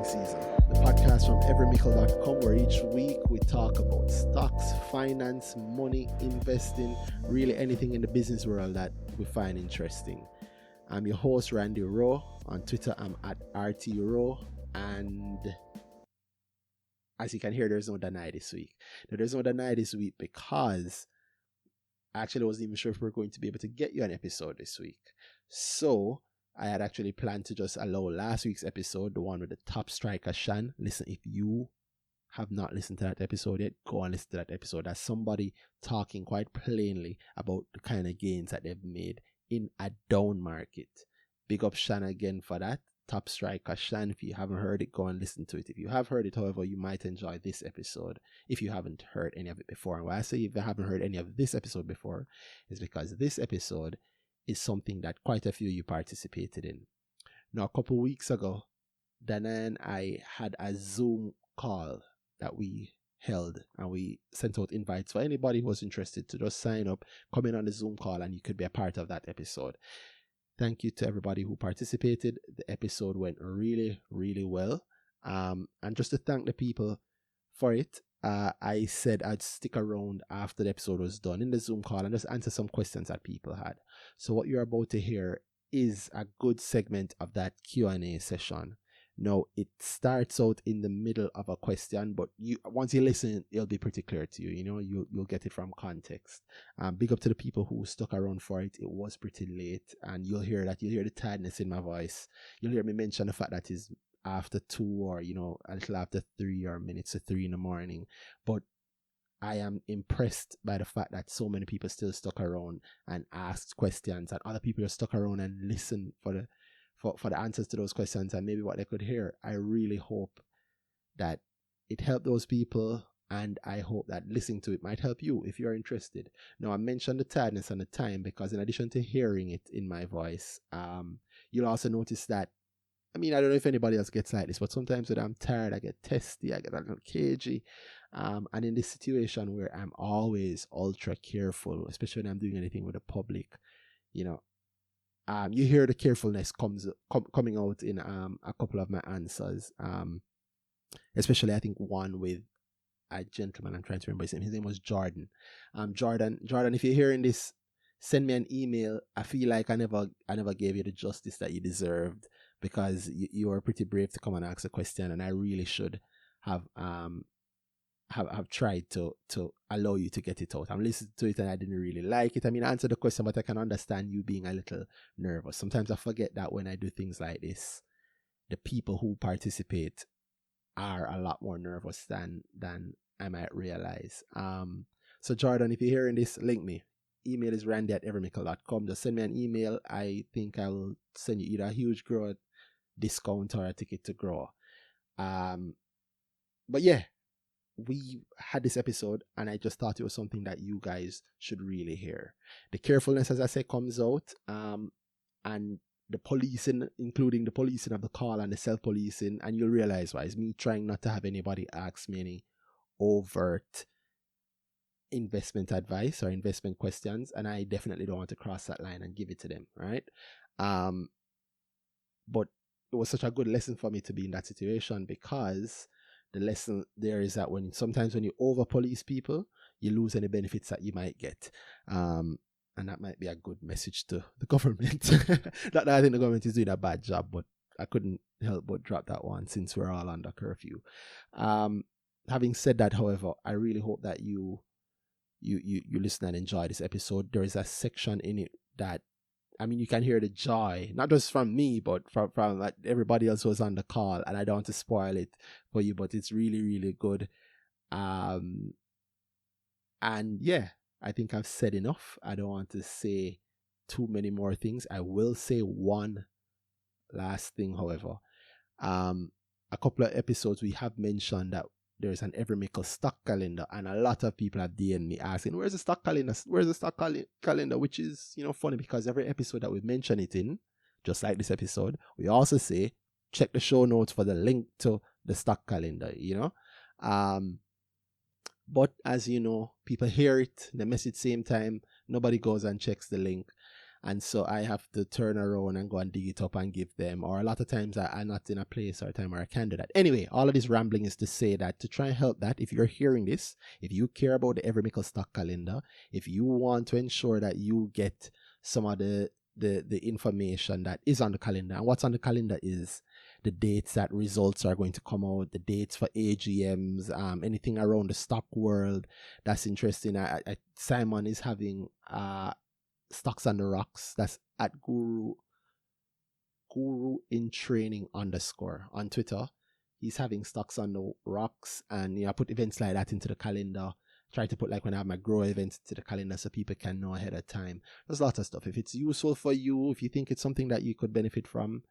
season, the podcast from evermickle.com, where each week we talk about stocks, finance, money, investing, really anything in the business world that we find interesting. I'm your host, Randy Rowe. On Twitter, I'm at RTRowe, and as you can hear, there's no Danai this week. Now, there's no Danai this week because I actually wasn't even sure if we're going to be able to get you an episode this week. So I had actually planned to just allow last week's episode, the one with the top striker Shan. Listen, if you have not listened to that episode yet, go and listen to that episode. That's somebody talking quite plainly about the kind of gains that they've made in a down market. Big up Shan again for that. Top striker Shan. If you haven't heard it, go and listen to it. If you have heard it, however, you might enjoy this episode if you haven't heard any of it before. And why I say if you haven't heard any of this episode before is because this episode is something that quite a few of you participated in. Now, a couple weeks ago, Dayan and I had a Zoom call that we held, and we sent out invites for anybody who was interested to just sign up, come in on the Zoom call, and you could be a part of that episode. Thank you to everybody who participated. The episode went really, really well. And just to thank the people for it, I said I'd stick around after the episode was done in the Zoom call and just answer some questions that people had. So what you're about to hear is a good segment of that Q&A session. Now, it starts out in the middle of a question, but once you listen, it'll be pretty clear to you. You know, you'll get it from context. Big up to the people who stuck around for it. It was pretty late, and you'll hear the tiredness in my voice. You'll hear me mention the fact that it's after 2 or, a little after 3 or minutes to 3 in the morning. But I am impressed by the fact that so many people still stuck around and asked questions, and other people are stuck around and listen for the answers to those questions and maybe what they could hear. I really hope that it helped those people, and I hope that listening to it might help you if you're interested. Now, I mentioned the tiredness and the time because in addition to hearing it in my voice, you'll also notice that, I don't know if anybody else gets like this, but sometimes when I'm tired, I get testy, I get a little cagey. And in this situation where I'm always ultra careful, especially when I'm doing anything with the public, you hear the carefulness coming out in a couple of my answers. Especially I think one with a gentleman, I'm trying to remember his name. His name was Jordan. Jordan, if you're hearing this, send me an email. I feel like I never gave you the justice that you deserved, because you were pretty brave to come and ask a question, and I really should have tried to allow you to get it out. I'm listening to it and I didn't really like it. I answered the question, but I can understand you being a little nervous. Sometimes I forget that when I do things like this, the people who participate are a lot more nervous than I might realize. So Jordan, if you're hearing this, link me. Email is randy@evermickle.com. Just send me an email. I think I will send you either a huge grow discount or a ticket to grow. But yeah, we had this episode and I just thought it was something that you guys should really hear. The carefulness, as I say, comes out, and the policing, including the policing of the call and the self-policing, and you'll realize why. It's me trying not to have anybody ask me any overt investment advice or investment questions, and I definitely don't want to cross that line and give it to them, right? But it was such a good lesson for me to be in that situation, because the lesson there is that sometimes when you over police people, you lose any benefits that you might get. And that might be a good message to the government. Not that I think the government is doing a bad job, but I couldn't help but drop that one since we're all under curfew. Having said that, however, I really hope that you listen and enjoy this episode. There is a section in it that, you can hear the joy, not just from me, but from like everybody else who was on the call, and I don't want to spoil it for you, but it's really, really good. And yeah, I think I've said enough. I don't want to say too many more things. I will say one last thing, however. A couple of episodes we have mentioned that there's an Every Mickle stock calendar, and a lot of people have DM'd me asking, where's the stock calendar? Where's the stock calendar? Which is, funny, because every episode that we mention it in, just like this episode, we also say, check the show notes for the link to the stock calendar, But as you know, people hear it, they message same time, nobody goes and checks the link. And so I have to turn around and go and dig it up and give them. Or a lot of times I'm not in a place or a time where I can do that. Anyway, all of this rambling is to say that to try and help that, if you're hearing this, if you care about the Every Mickle stock calendar, if you want to ensure that you get some of the information that is on the calendar, and what's on the calendar is the dates that results are going to come out, the dates for AGMs, anything around the stock world that's interesting. Simon is having Stocks on the Rocks. That's at Guru in Training _ on Twitter. He's having Stocks on the Rocks, and I put events like that into the calendar. Try to put, like, when I have my grow events to the calendar so people can know ahead of time. There's a lot of stuff. If it's useful for you, if you think it's something that you could benefit from,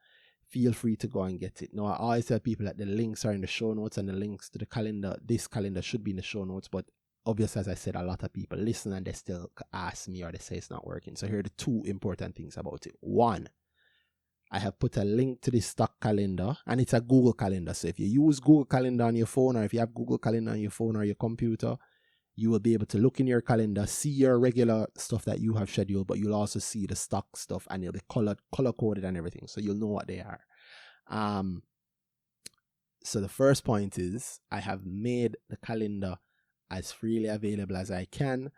feel free to go and get it. Now, I always tell people that the links are in the show notes, and the links to the calendar, this calendar, should be in the show notes, but obviously, as I said, a lot of people listen and they still ask me, or they say it's not working. So here are the two important things about it. One, I have put a link to this stock calendar, and it's a Google Calendar. So if you use Google Calendar on your phone, or if you have Google Calendar on your phone or your computer, you will be able to look in your calendar, see your regular stuff that you have scheduled, but you'll also see the stock stuff, and it'll be color coded and everything, so you'll know what they are. So the first point is I have made the calendar as freely available as I can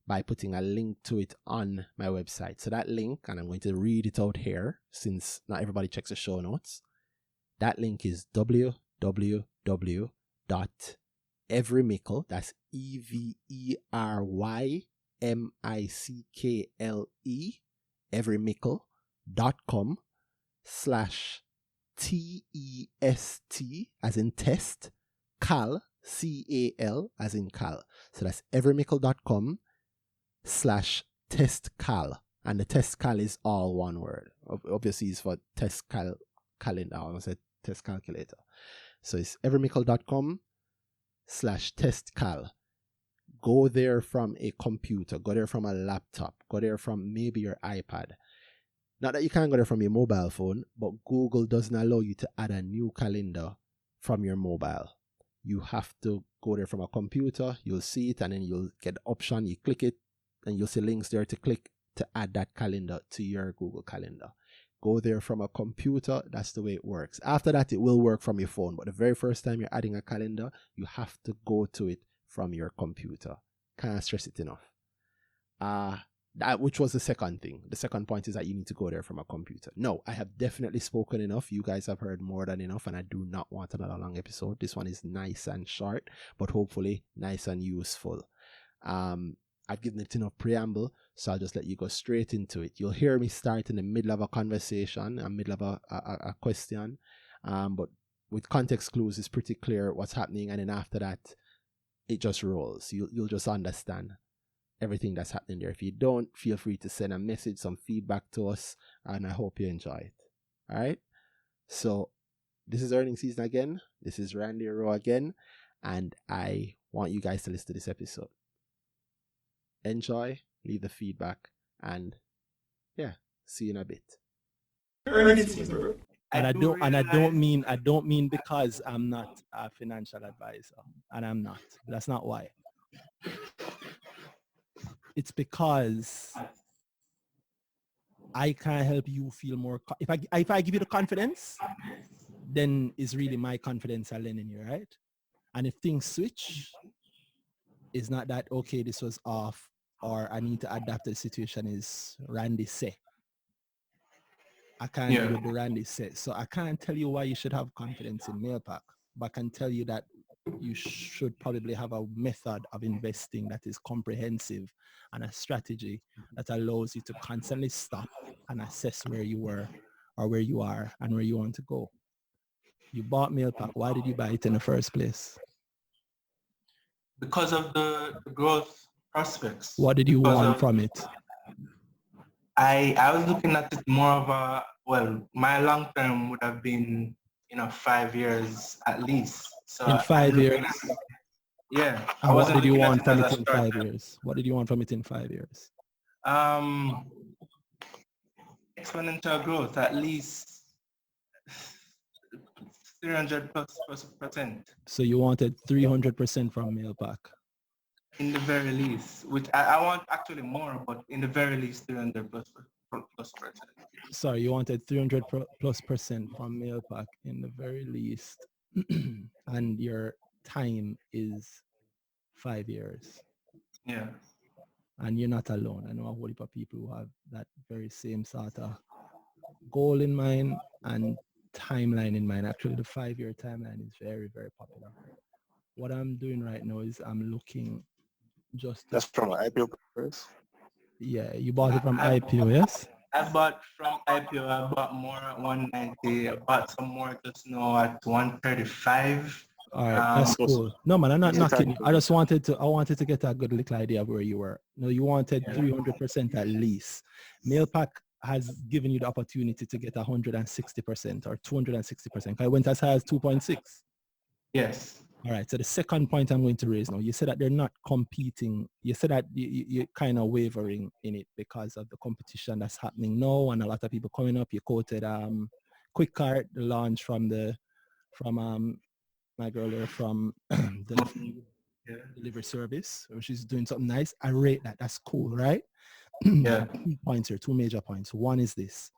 by putting a link to it on my website. So that link, and I'm going to read it out here since not everybody checks the show notes. That link is www.everymickle, that's EVERYMICKLE, everymickle.com/TEST, as in test, cal, CAL, as in cal. So that's everymickle.com/testcal. And the testcal is all one word. Obviously, it's for test calendar. I almost said test calculator. So it's everymickle.com/testcal. Go there from a computer. Go there from a laptop. Go there from maybe your iPad. Not that you can't go there from your mobile phone, but Google doesn't allow you to add a new calendar from your mobile. You have to go there from a computer. You'll see it, and then you'll get the option. You click it, and you'll see links there to click to add that calendar to your Google Calendar. Go there from a computer. That's the way it works. After that, it will work from your phone. But the very first time you're adding a calendar, you have to go to it from your computer. Can't stress it enough. That, which was the second thing. The second point is that you need to go there from a computer. No, I have definitely spoken enough. You guys have heard more than enough, and I do not want another long episode. This one is nice and short, but hopefully nice and useful. I've given it enough preamble, so I'll just let you go straight into it. You'll hear me start in the middle of a conversation, a middle of a question, but with context clues, it's pretty clear what's happening, and then after that, it just rolls. You'll just understand everything that's happening there. If you don't, feel free to send a message, some feedback to us, and I hope you enjoy it. All right? So this is earnings season again. This is Randy Rowe again, and I want you guys to listen to this episode. Enjoy, leave the feedback, and yeah, see you in a bit. Earnings season. And I don't mean because I'm not a financial advisor, and I'm not. That's not why. It's because I can help you feel more. If I give you the confidence, then it's really my confidence I lend in you, right? And if things switch, it's not that, okay, this was off, or I need to adapt to the situation, is Randy say. I can't do what the Randy said. So I can't tell you why you should have confidence in MAILPAC, but I can tell you that you should probably have a method of investing that is comprehensive and a strategy that allows you to constantly stop and assess where you were or where you are and where you want to go. You bought MAILPAC. Why did you buy it in the first place? Because of the growth prospects. What did you want from it? I was looking at it more of a, well, my long term would have been, 5 years at least. So in 5 years? Yeah. And what did you want from it in 5 years? What did you want from it in 5 years? Exponential growth, at least 300%. So you wanted 300% from MAILPAC? In the very least, which I want actually more, but in the very least 300%. plus percent. Sorry, you wanted 300 plus percent from MAILPAC in the very least, and your time is 5 years. Yeah. And you're not alone. I know a whole heap of people who have that very same sort of goal in mind and timeline in mind. Actually, the 5-year timeline is very, very popular. What I'm doing right now is I'm looking just to... That's from an IPO first. Yeah, you bought it from IPO, yes? I bought from IPO, I bought more at 190, I bought some more just now at 135. All right, that's cool. No, man, I'm not Yeah, knocking you. thank I just wanted to get a good little idea of where you were. No, you wanted 300% at least. MAILPAC has given you the opportunity to get 160% or 260%. I went as high as 2.6. Yes. All right, so the second point I'm going to raise now, you said that they're not competing. You said that you're kind of wavering in it because of the competition that's happening now and a lot of people coming up. You quoted QuickCart, the launch from my girl there from the delivery service, which is doing something nice. I rate that. That's cool, right? Yeah. 2 points here, 2 major points. One is this.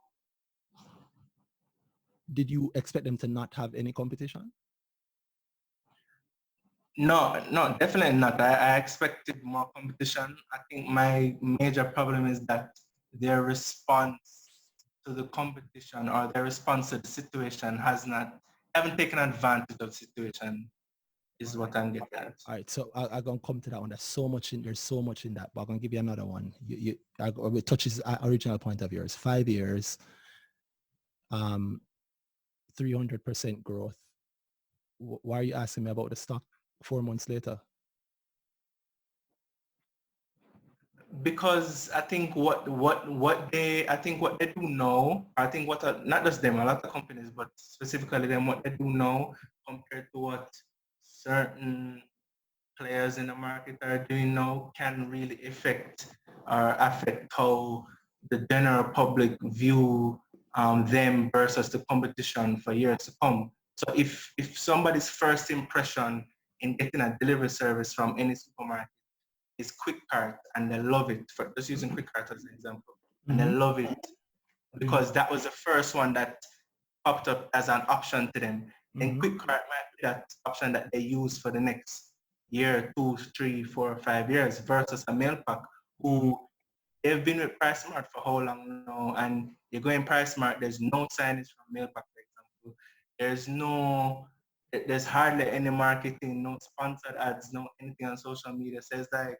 Did you expect them to not have any competition? No, definitely not. I expected more competition. I think my major problem is that their response to the competition or their response to the situation haven't taken advantage of the situation is what I'm getting at. All right, so I'm going to come to that one. There's so much in that, but I'm going to give you another one. It touches original point of yours. 5 years, 300% growth. Why are you asking me about the stock 4 months later? Because I think what they do know, I think not just them, a lot of companies, but specifically them, what they do know compared to what certain players in the market are doing now can really affect how the general public view them versus the competition for years to come. So if somebody's first impression in getting a delivery service from any supermarket is QuickCart and they love it, for just using QuickCart as an example, and they love it because that was the first one that popped up as an option to them, then QuickCart might be that option that they use for the next year, 2, 3, 4, 5 years versus a MAILPAC who they've been with PriceSmart for how long now, and you go in PriceSmart, there's no signage from MAILPAC, for example. There's hardly any marketing, no sponsored ads, no anything on social media. So it's like,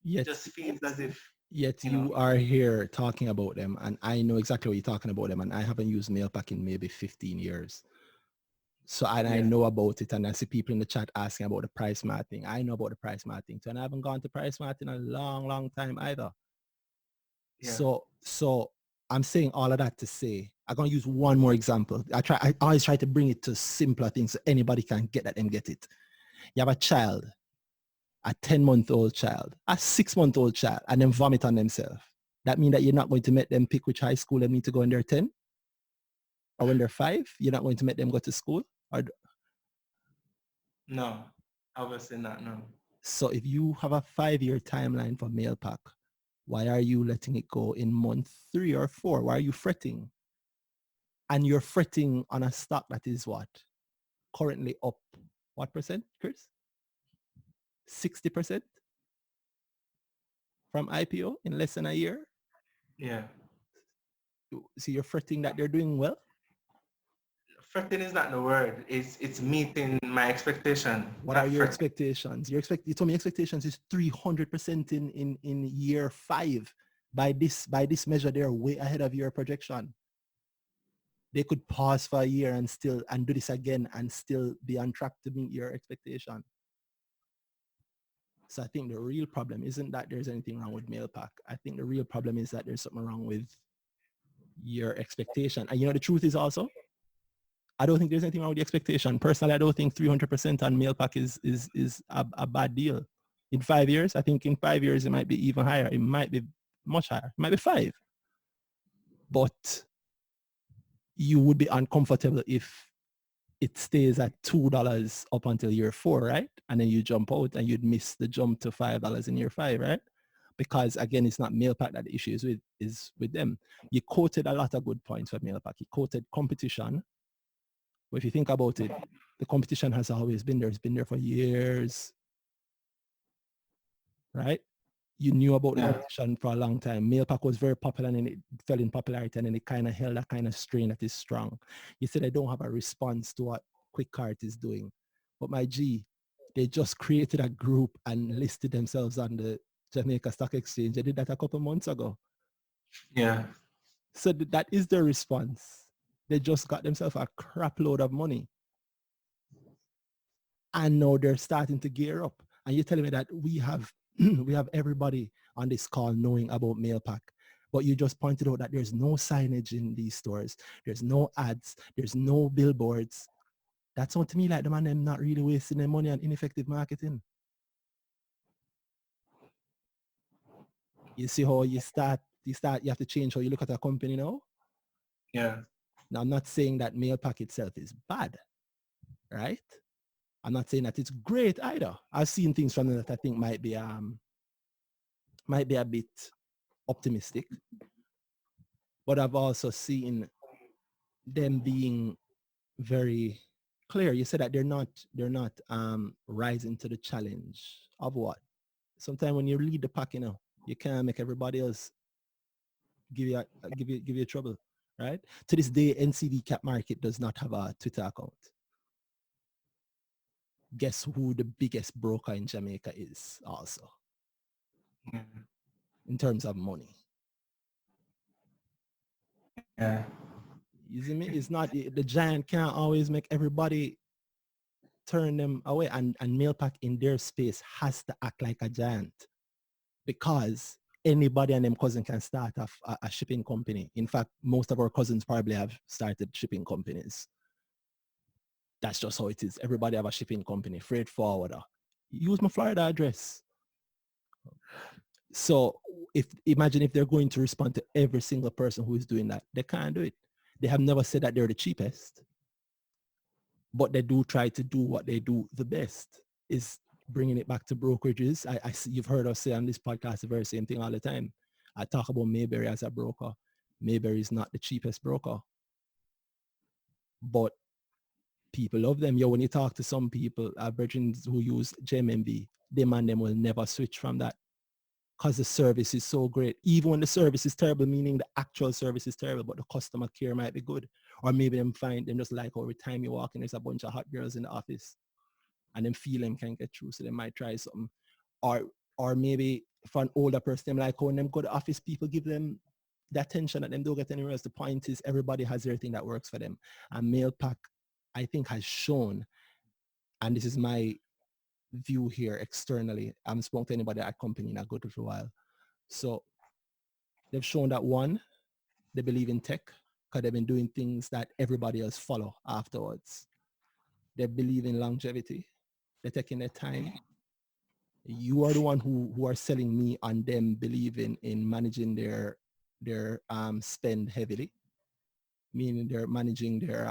it just feels as if you are here talking about them, and I know exactly what you're talking about them, and I haven't used MAILPAC in maybe 15 years. So I know about it, and I see people in the chat asking about the PriceSmart thing. I know about the PriceSmart thing too, and I haven't gone to PriceSmart in a long, long time either. Yeah. So I'm saying all of that to say, I'm going to use one more example. I always try to bring it to simpler things so anybody can get that and get it. You have a child, a 10-month-old child, a 6-month-old child, and then vomit on themselves. That means that you're not going to make them pick which high school they need to go when they're 10? Or when they're 5? You're not going to make them go to school? No, obviously not, no. So if you have a 5-year timeline for MAILPAC, why are you letting it go in month 3 or 4? Why are you fretting? And you're fretting on a stock that is what? Currently up, what percent, Chris? 60% from IPO in less than a year? Yeah. So you're fretting that they're doing well? Fretting is not the word. It's meeting my expectation. What are your expectations? You told me expectations is 300% in year 5. By this measure, they're way ahead of your projection. They could pause for a year and do this again and still be on track to meet your expectation. So I think the real problem isn't that there's anything wrong with MAILPAC. I think the real problem is that there's something wrong with your expectation. And you know the truth is also, I don't think there's anything wrong with the expectation. Personally, I don't think 300% on MAILPAC is a bad deal. In 5 years, I think in 5 years it might be even higher. It might be much higher. It might be 5. But you would be uncomfortable if it stays at $2 up until year 4, right? And then you jump out and you'd miss the jump to $5 in year 5, right? because again, it's not MAILPAC that the issue is with them. You quoted a lot of good points for MAILPAC. You quoted competition. But if you think about it, the competition has always been there. It's been there for years, right? You knew about the competition for a long time. MAILPAC was very popular and it fell in popularity and then it kind of held that kind of strain that is strong. You said they don't have a response to what Quick Cart is doing. But my G, they just created a group and listed themselves on the Jamaica Stock Exchange. They did that a couple months ago. Yeah. So that is their response. They just got themselves a crap load of money. And now they're starting to gear up. And you're telling me that we have we have everybody on this call knowing about MAILPAC. But you just pointed out that there's no signage in these stores. There's no ads. There's no billboards. That sounds to me like the man them not really wasting their money on ineffective marketing. You see how you have to change how you look at a company now? Yeah. Now, I'm not saying that MAILPAC itself is bad, right? I'm not saying that it's great either. I've seen things from them that I think might be a bit optimistic, but I've also seen them being very clear. You said that they're not rising to the challenge of what? Sometimes when you lead the pack, you can't make everybody else give you trouble, right? To this day, NCD Cap Market does not have a Twitter account. Guess who the biggest broker in Jamaica is also? In terms of money. Yeah. You see me? It's not, the giant can't always make everybody turn them away, and MAILPAC in their space has to act like a giant because anybody and them cousin can start a shipping company. In fact, most of our cousins probably have started shipping companies. That's just how it is. Everybody have a shipping company, freight forwarder. Use my Florida address. So imagine if they're going to respond to every single person who is doing that. They can't do it. They have never said that they're the cheapest, but they do try to do what they do the best, is bringing it back to brokerages. I see, you've heard us say on this podcast the very same thing all the time. I talk about Mayberry as a broker. Mayberry is not the cheapest broker, but people love them. When you talk to some people, virgins who use JMMB, them and them will never switch from that because the service is so great. Even when the service is terrible, meaning the actual service is terrible, but the customer care might be good. Or maybe them just like every time you walk in, there's a bunch of hot girls in the office and them feel them can't get through, so they might try something. Or maybe for an older person, them like when them go to office, people give them the attention that them don't get anywhere else. The point is everybody has their thing that works for them. And MAILPAC, I think, has shown, and this is my view here externally, I haven't spoken to anybody at a company in a good little while. So they've shown that, one, they believe in tech because they've been doing things that everybody else follow afterwards. They believe in longevity. They're taking their time. You are the one who are selling me on them believing in managing their spend heavily, meaning they're managing their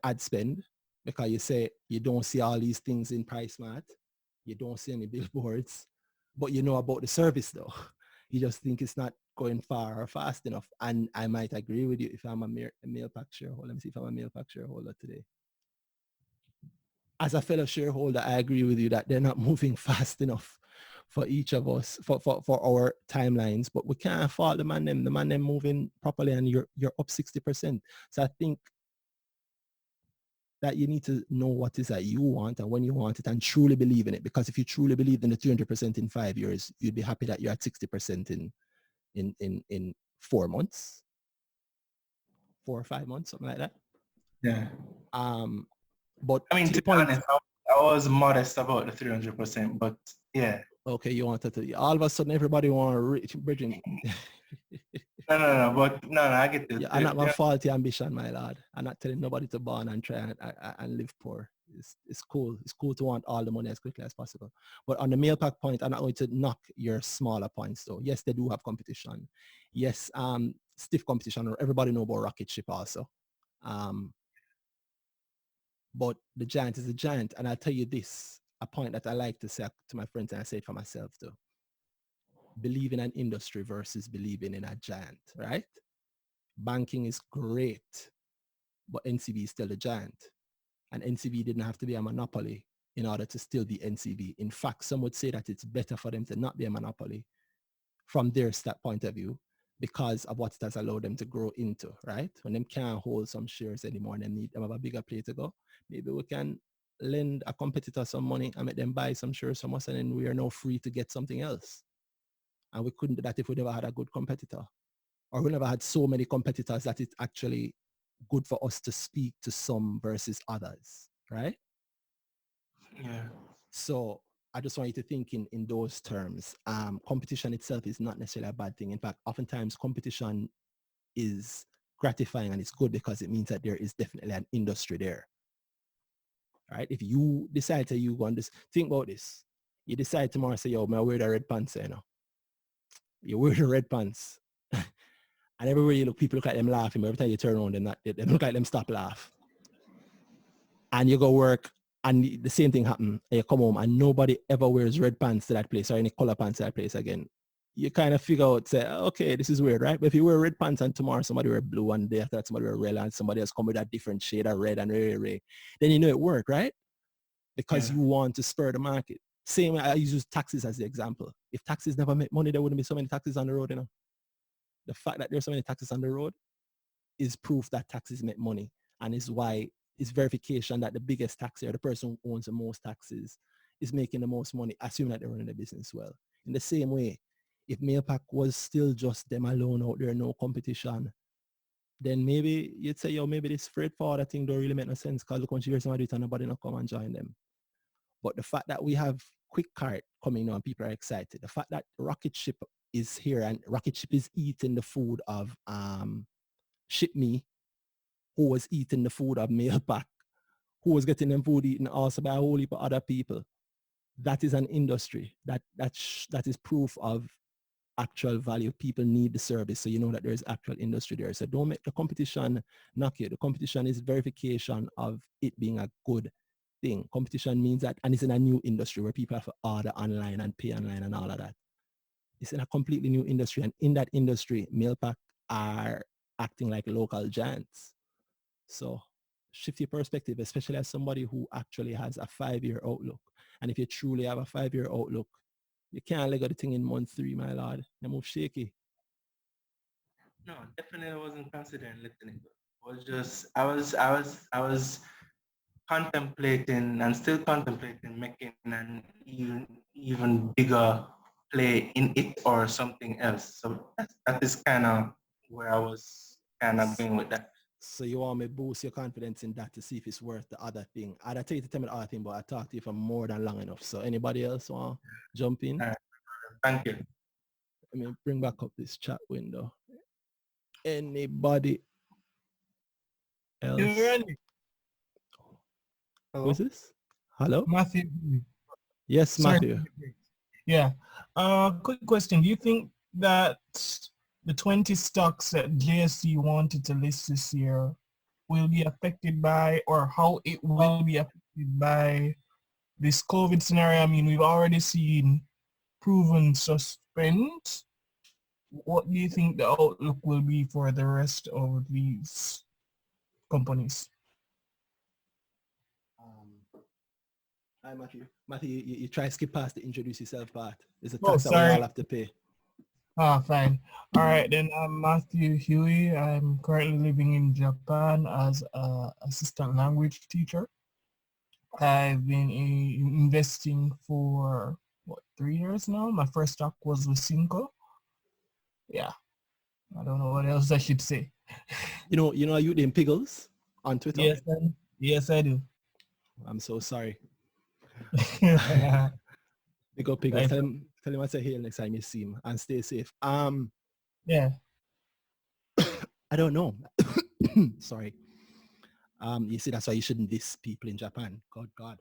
ad spend, because you say you don't see all these things in PriceMart, you don't see any billboards, but you know about the service though. You just think it's not going far or fast enough. And I might agree with you if I'm a MAILPAC shareholder. Let me see if I'm a MAILPAC shareholder today. As a fellow shareholder, I agree with you that they're not moving fast enough for each of us, for our timelines, but we can't fault the man them moving properly, and you're up 60%. So I think that you need to know what is that you want and when you want it and truly believe in it. Because if you truly believe in the 300% in 5 years, you'd be happy that you're at 60% in 4 months, 4 or 5 months, something like that. Yeah. But I mean, to be honest, I was modest about the 300%, but yeah. Okay, you wanted to. All of a sudden, everybody want to reach bridging. No, I get this. Yeah, I'm not my faulty ambition, my lord. I'm not telling nobody to born and try and live poor. It's cool. It's cool to want all the money as quickly as possible. But on the MAILPAC point, I'm not going to knock your smaller points though. Yes, they do have competition. Yes, stiff competition. Everybody know about rocket ship also. But the giant is a giant. And I'll tell you this, a point that I like to say to my friends, and I say it for myself too. believe in an industry versus believing in a giant, right? Banking is great, but NCB is still a giant. And NCB didn't have to be a monopoly in order to still be NCB. In fact, some would say that it's better for them to not be a monopoly from their point of view because of what it has allowed them to grow into, right? When them can't hold some shares anymore and them have a bigger place to go, maybe we can lend a competitor some money and make them buy some shares from us, and then we are now free to get something else. And we couldn't do that if we never had a good competitor, or we never had so many competitors that it's actually good for us to speak to some versus others, right? Yeah. So I just want you to think in those terms. Competition itself is not necessarily a bad thing. In fact, oftentimes competition is gratifying and it's good because it means that there is definitely an industry there. Right? If you decide to you go on this, think about this. You decide tomorrow, say, yo, I wear the red pants, you know. You wear the red pants. And everywhere you look, people look at them laughing, but every time you turn around, they look like them stop laugh. And you go work, and the same thing happen. And you come home, and nobody ever wears red pants to that place or any color pants to that place again. You kind of figure out, say, okay, this is weird, right? But if you wear red pants and tomorrow somebody wear blue, and day after that somebody wear red, and somebody else come with a different shade of red and red, then you know it worked, right? Because you want to spur the market. Same way I use taxis as the example. If taxis never make money, there wouldn't be so many taxis on the road, you know. The fact that there's so many taxis on the road is proof that taxis make money, and is why it's verification that the biggest taxi or the person who owns the most taxis is making the most money, assuming that they're running the business well. In the same way, if MAILPAC was still just them alone out there, no competition, then maybe you'd say, yo, maybe this freight forwarder thing don't really make no sense because look, once you hear somebody do it and nobody not come and join them. But the fact that we have Quick Cart coming now and people are excited, the fact that Rocket Ship is here and Rocket Ship is eating the food of Ship Me, who was eating the food of MAILPAC, who was getting them food eaten also by a whole heap of other people. That is an industry. That is proof of actual value. People need the service, so you know that there is actual industry there. So don't make the competition knock you. The competition is verification of it being a good thing. Competition means that, and it's in a new industry where people have to order online and pay online and all of that. It's in a completely new industry, and in that industry, MAILPAC are acting like local giants. So shift your perspective, especially as somebody who actually has a 5-year outlook. And if you truly have a 5-year outlook, you can't let go the thing in month 3, my lord. You move shaky. No, definitely wasn't considering letting it go. It was just I was contemplating and still contemplating making an even bigger play in it or something else. So that is kind of where I was kind of going with that. So you want me to boost your confidence in that to see if it's worth the other thing. I'd tell you to tell me the other thing, but I talked to you for more than long enough. So anybody else want to jump in? Thank you. Let me bring back up this chat window. Anybody else? Who is this? Hello? Matthew. Yes, Sorry. Matthew. Yeah. Quick question. Do you think that the 20 stocks that JSC wanted to list this year will be affected by, or how it will be affected by this COVID scenario? I mean, we've already seen proven suspend. What do you think the outlook will be for the rest of these companies? Hi, Matthew. Matthew, you try to skip past the introduce yourself part. It's a Oh, tax that we sorry. all have to pay. Ah, fine. All right, then I'm Matthew Hughie. I'm currently living in Japan as an assistant language teacher. I've been investing for, 3 years now? My first stock was with Cinco. Yeah, I don't know what else I should say. You know you in Piggles on Twitter? Yes, I do. I'm so sorry. Yeah. Big up Piggles. Tell him I say here next time you see him, and stay safe. Yeah. I don't know. Sorry. You see, that's why you shouldn't diss people in Japan. God.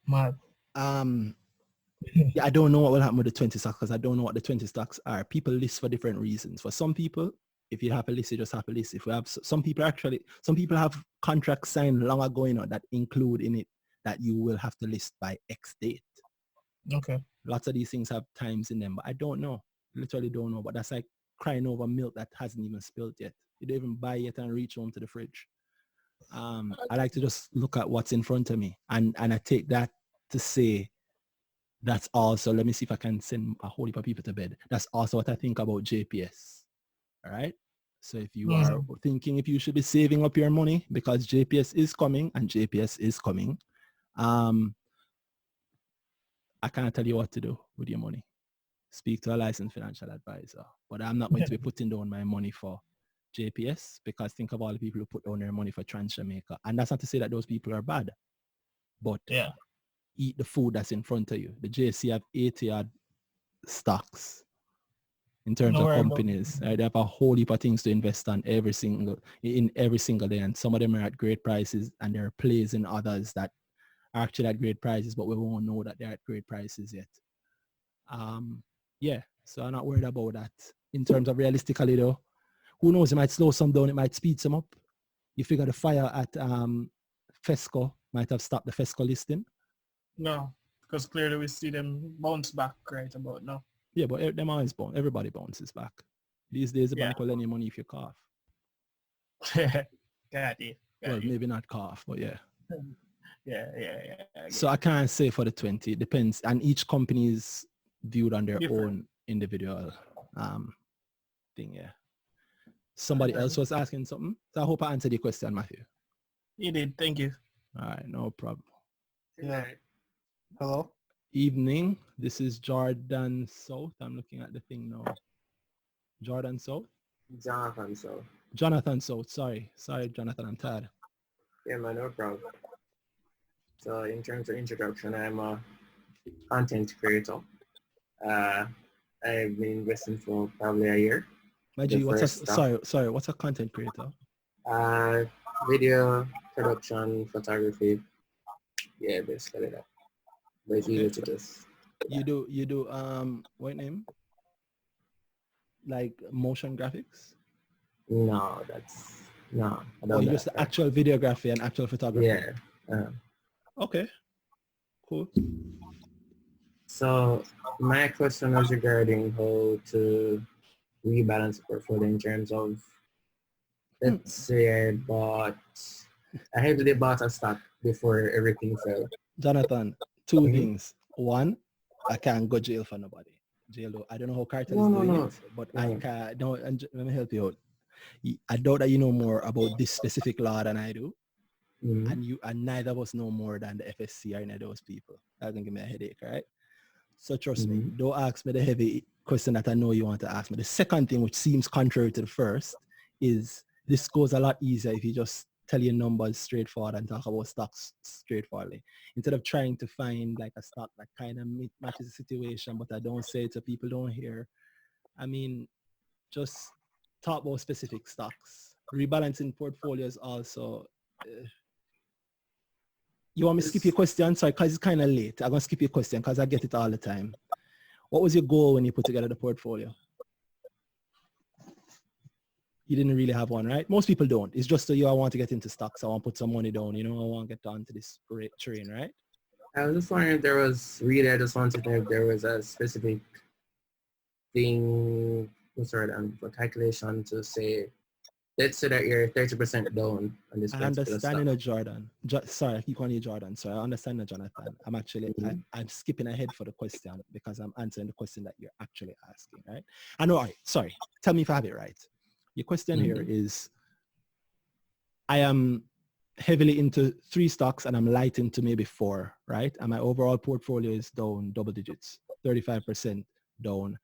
Mad. Yeah, I don't know what will happen with the 20 stocks because I don't know what the 20 stocks are. People list for different reasons. For some people, if you have a list, you just have a list. If we have some people have contracts signed long ago, that include in it that you will have to list by X date. Okay. Lots of these things have times in them, but I don't know. Literally don't know. But that's like crying over milk that hasn't even spilled yet. You don't even buy it and reach home to the fridge. I like to just look at what's in front of me, and I take that to say that's also, let me see if I can send a whole heap of people to bed. That's also what I think about JPS. All right. So if you are thinking if you should be saving up your money because JPS is coming, and JPS is coming, I can't tell you what to do with your money. Speak to a licensed financial advisor. But I'm not going to be putting down my money for JPS, because think of all the people who put down their money for Jamaica. And that's not to say that those people are bad, but Yeah. eat the food that's in front of you. The JC have 80 odd stocks in terms of companies. They have a whole heap of things to invest on every single day. And some of them are at great prices, and there are plays in others that are actually at great prices, but we won't know that they're at great prices yet. Yeah, so I'm not worried about that. In terms of realistically though, who knows, it might slow some down, it might speed some up. You figure the fire at FESCO might have stopped the FESCO listing. No, because clearly we see them bounce back right about now. Yeah, but them always bounce. Everybody bounces back. These days the bank will lend you money if you cough. Got you. Maybe not cough, but yeah. Yeah. So I can't say for the 20. It depends. And each company is viewed on their own individual thing, yeah. Somebody else was asking something. So I hope I answered your question, Matthew. You did. Thank you. All right, no problem. Yeah. Hello? Evening. This is Johnathon South. I'm looking at the thing now. Johnathon South? Johnathon South. Johnathon South. Sorry, Johnathon. I'm tired. Yeah, man, no problem. So in terms of introduction, I'm a content creator. I've been investing for probably a year. What's a content creator? Video production, photography. Yeah, basically that. But it's easy to just. You do what name? Like motion graphics? No, I don't just the actual videography and actual photography. Yeah. Okay. Cool. So my question was regarding how to rebalance the portfolio in terms of, let's say I heavily bought a stock before everything fell. Jonathan, two things. One, I can't go jail for nobody. I don't know how Cartel is doing it, but I can't. No, and let me help you out. I doubt that you know more about this specific law than I do. And neither of us know more than the FSC or any of those people. That's gonna give me a headache, right? So trust me, don't ask me the heavy question that I know you want to ask me. The second thing, which seems contrary to the first, is this goes a lot easier if you just tell your numbers straightforward and talk about stocks straightforwardly. Instead of trying to find like a stock that kind of matches the situation, but I don't say it so people don't hear. I mean, just talk about specific stocks. Rebalancing portfolios also. You want me to skip your question? Sorry, because it's kind of late. I'm going to skip your question because I get it all the time. What was your goal when you put together the portfolio? You didn't really have one, right? Most people don't. It's just I want to get into stocks. I want to put some money down. I want to get onto this great train, right? I was just wondering if there was, really, I just wanted to know if there was a specific thing, for calculation to say, let's say that you're 30% down on this. I understand, Jordan. Sorry, I keep calling you Jordan. Sorry, I understand, Jonathan. I'm actually, I'm skipping ahead for the question because I'm answering the question that you're actually asking, right? I know, all right, sorry. Tell me if I have it right. Your question here is, I am heavily into 3 stocks and I'm light into maybe 4, right? And my overall portfolio is down double digits, 35% down.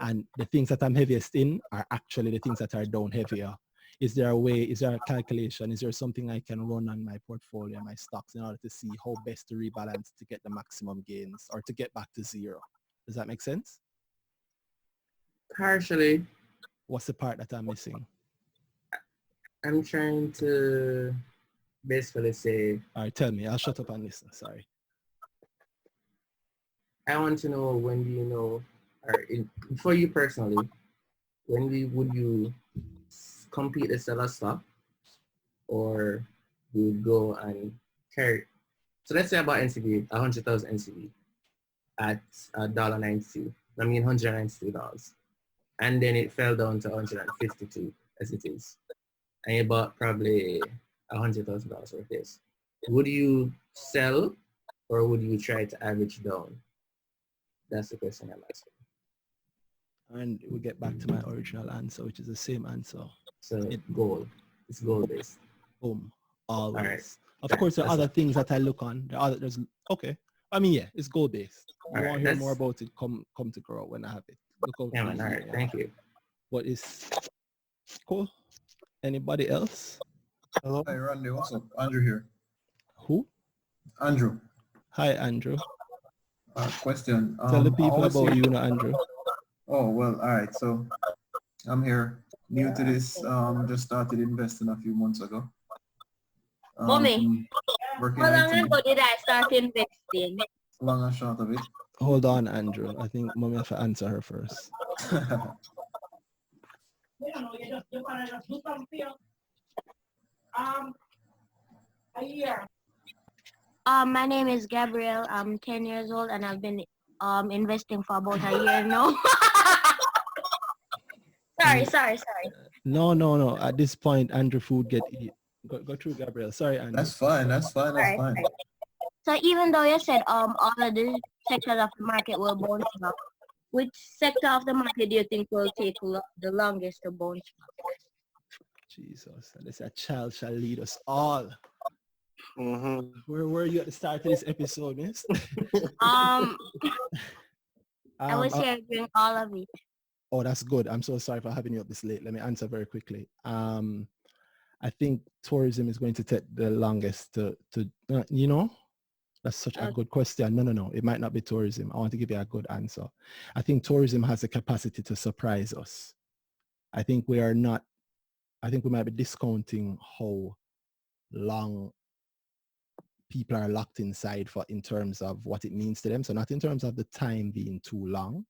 And the things that I'm heaviest in are actually the things that are down heavier. Is there a calculation? Is there something I can run on my portfolio, my stocks, in order to see how best to rebalance to get the maximum gains or to get back to 0? Does that make sense? Partially. What's the part that I'm missing? I'm trying to basically say... All right, tell me. I'll shut up and listen. Sorry. I want to know, when do you know, for you personally, when would you completely sell a stock, or you go and carry? So let's say I bought NCB, 100,000 NCB. at $1.92. I mean $192. And then it fell down to 152 as it is. And you bought probably $100,000 worth of this. Would you sell or would you try to average down? That's the question I'm asking. And we get back to my original answer, which is the same answer. So gold. It's gold based. Boom. Always. All right. Of course, there are other things that I look on. There's okay. I mean, yeah, it's goal based. You want to hear more about it? Come to grow when I have it. Look out. Yeah, man. All right. Thank you. What is cool? Anybody else? Hello. Hi, Randy. What's up? Andrew here. Who? Andrew. Hi, Andrew. Question. Tell the people about you, Andrew. Oh, well, all right. So I'm here, new to this. Just started investing a few months ago. Mommy, how long ago did I start investing? Long and short of it. Hold on, Andrew. I think Mommy have to answer her first. A year. My name is Gabrielle. I'm 10 years old and I've been investing for about a year now. Sorry. No. At this point, Andrew food get eat. Go through, Gabrielle. Sorry, Andrew. That's fine. Right. So even though you said all of the sectors of the market will bounce back, which sector of the market do you think will take the longest to bounce back? Jesus, and this a child shall lead us all. Mm-hmm. Where were you at the start of this episode, miss? I was here during all of it. Oh, that's good. I'm so sorry for having you up this late. Let me answer very quickly. I think tourism is going to take the longest to that's such a good question. No. It might not be tourism. I want to give you a good answer. I think tourism has the capacity to surprise us. I think we might be discounting how long people are locked inside for in terms of what it means to them. So not in terms of the time being too long,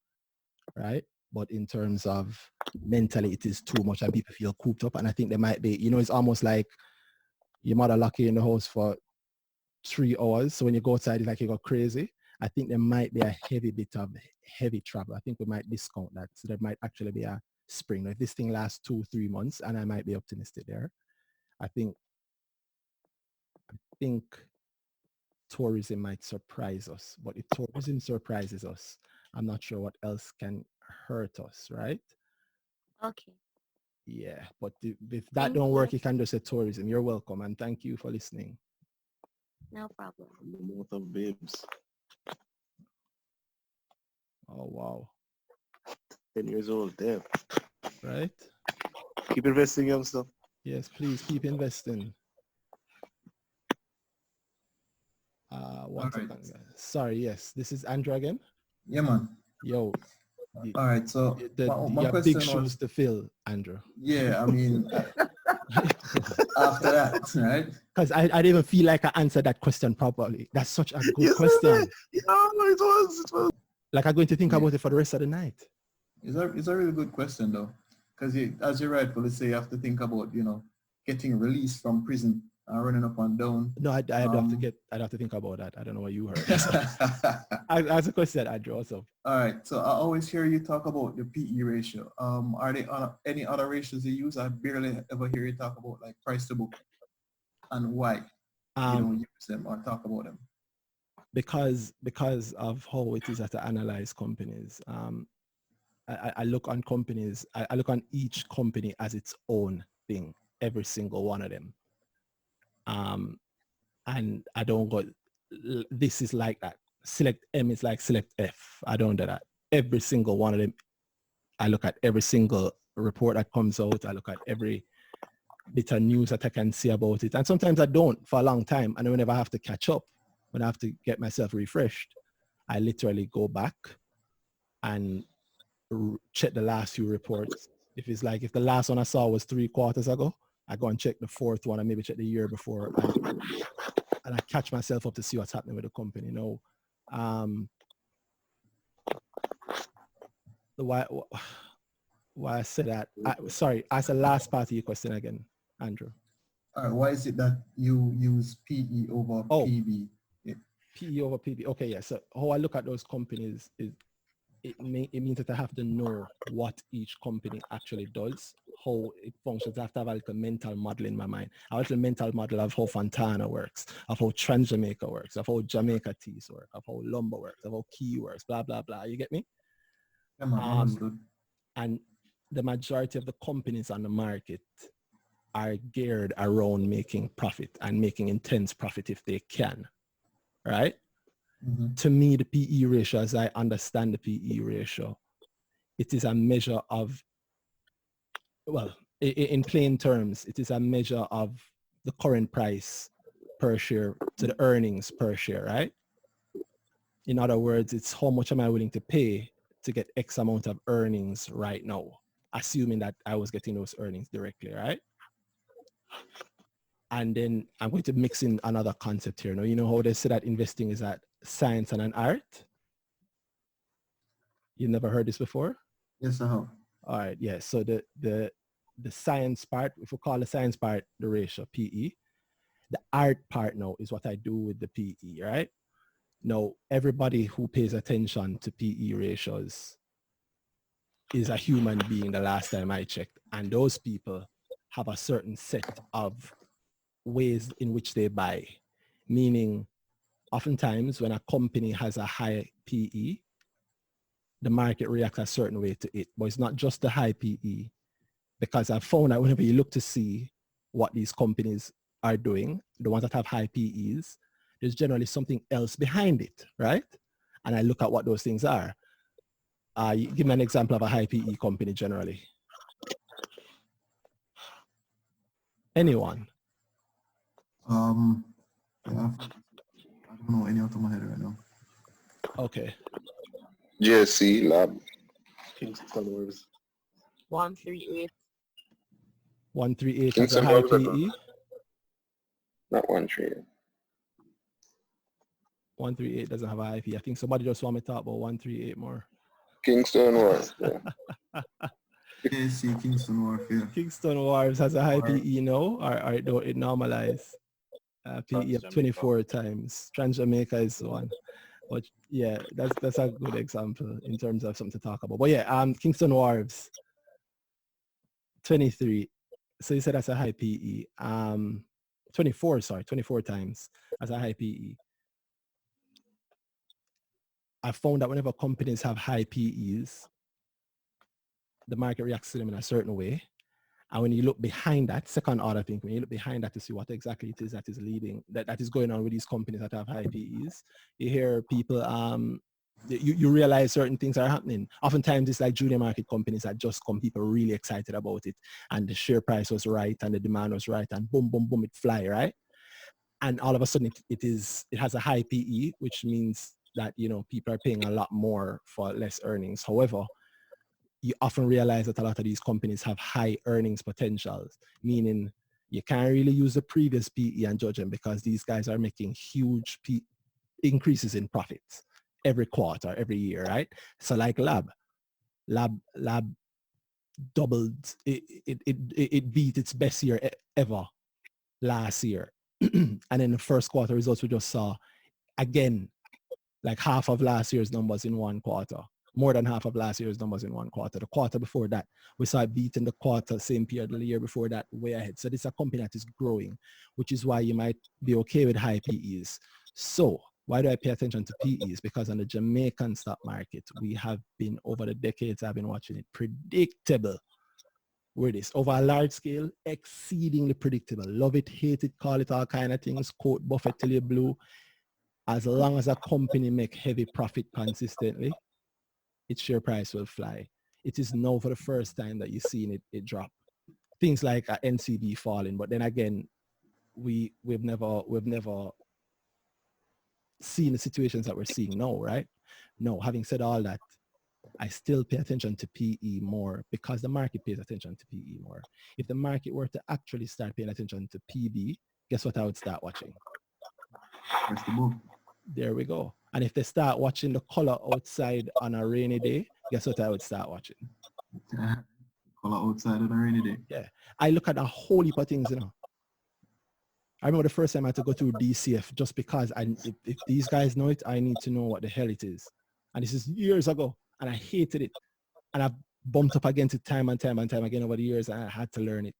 right? But in terms of mentally it is too much and people feel cooped up. And I think there might be, it's almost like your mother lock you in the house for 3 hours. So when you go outside, it's like you go crazy. I think there might be a heavy bit of heavy travel. I think we might discount that. So there might actually be a spring. Now, if this thing lasts 2-3 months, and I might be optimistic there, I think tourism might surprise us. But if tourism surprises us, I'm not sure what else can hurt us, right? Okay. Yeah, but if that don't work, you can just say tourism. You're welcome, and thank you for listening. No problem. Both of babes. Oh, wow. 10 years old, damn. Right? Keep investing, youngster. Yes, please keep investing. Right. Sorry, yes. This is Andrew again. Yeah, man. Yo. All right, so my you have big question shoes was, to fill, Andrew. yeah, I mean, after that, right? Because I didn't even feel like I answered that question properly. That's such a good question. Yeah, it was. Like I'm going to think about it for the rest of the night. It's a really good question though, because as you rightfully say, you have to think about getting released from prison and running up and down. No, I'd have to think about that. I don't know what you heard. As a question, Andrew, also. All right, so I always hear you talk about the PE ratio. Are there any other ratios you use? I barely ever hear you talk about like price to book, and why you don't use them or talk about them. Because of how it is that I analyze companies. I look on companies. I look on each company as its own thing. Every single one of them. And I don't go, this is like that. Select M is like select F. I don't do that. Every single one of them, I look at every single report that comes out. I look at every bit of news that I can see about it. And sometimes I don't for a long time. And whenever I have to catch up, when I have to get myself refreshed, I literally go back and check the last few reports. If the last one I saw was 3 quarters ago, I go and check the 4th one and maybe check the year before, and I catch myself up to see what's happening with the company. Why I said that? Sorry, ask the last part of your question again, Andrew. All right, why is it that you use PE over PB? PE over PB. Okay, yeah. So how I look at those companies is it means that I have to know what each company actually does, how it functions. I have to have like a mental model in my mind. I have a mental model of how Fontana works, of how Trans Jamaica works, of how Jamaica Teas work, of how Lumber works, of how Key works, blah, blah, blah. You get me? Yeah, man, understood. And the majority of the companies on the market are geared around making profit and making intense profit if they can, right? Mm-hmm. To me, the PE ratio, as I understand the PE ratio, it is a measure of, well, in plain terms, it is a measure of the current price per share to the earnings per share, right? In other words, it's how much am I willing to pay to get X amount of earnings right now, assuming that I was getting those earnings directly, right? And then I'm going to mix in another concept here. Now, you know how they say that investing is a science and an art? You never heard this before? Yes, I have. All right, yeah. So the science part, if we call the science part the ratio, PE, the art part now is what I do with the PE, right? Now, everybody who pays attention to PE ratios is a human being the last time I checked. And those people have a certain set of ways in which they buy. Meaning, oftentimes when a company has a high PE, the market reacts a certain way to it. But it's not just the high PE, because I've found that whenever you look to see what these companies are doing, the ones that have high PEs, there's generally something else behind it, right? And I look at what those things are. Give me an example of a high PE company generally. Anyone? Yeah, I don't know any out of my head right now. Okay. JSC Lab. Kingston Waves. 138. 138 has a Kingston high Waves. PE. Not 138. 138 doesn't have a high PE. I think somebody just want me to talk about 138 more. Kingston Waves. Yeah. KC Kingston Wharf, yeah. Kingston Wharves has a high PE now, or it normalized. PE of 24 times. Trans Jamaica is one. But yeah, that's a good example in terms of something to talk about. But yeah, Kingston Wharves, 23. So you said that's a high PE. 24 times as a high PE. I found that whenever companies have high PEs, the market reacts to them in a certain way. And when you look behind that, second order thing, when you look behind that to see what exactly it is that is leading, that is going on with these companies that have high PEs, you hear people, you realize certain things are happening. Oftentimes it's like junior market companies that just come, people really excited about it, and the share price was right and the demand was right, and boom, boom, boom, it fly, right? And all of a sudden it has a high PE, which means that, you know, people are paying a lot more for less earnings. However, you often realize that a lot of these companies have high earnings potentials, meaning you can't really use the previous PE and judge them, because these guys are making huge increases in profits every quarter, every year, right? So like Lab doubled, it beat its best year ever last year. And in the first quarter results we just saw, again, like half of last year's numbers in one quarter. More than half of last year's numbers in one quarter. The quarter before that, we saw it beating the quarter, same period the year before that, way ahead. So this is a company that is growing, which is why you might be okay with high PEs. So why do I pay attention to PEs? Because on the Jamaican stock market, we have been, over the decades I've been watching it, predictable with this. Over a large scale, exceedingly predictable. Love it, hate it, call it all kind of things, quote Buffett till you're blue. As long as a company make heavy profit consistently, its share price will fly. It is now for the first time that you've seen it drop. Things like NCB falling, but then again, we've never seen the situations that we're seeing now, right? No, having said all that, I still pay attention to PE more because the market pays attention to PE more. If the market were to actually start paying attention to PB, guess what I would start watching? Press the book. There we go. And if they start watching the color outside on a rainy day, guess what I would start watching? Color outside on a rainy day. Yeah. I look at a whole heap of things, you know. I remember the first time I had to go through DCF just because if these guys know it, I need to know what the hell it is. And this is years ago, and I hated it. And I've bumped up against it time and time and time again over the years, and I had to learn it.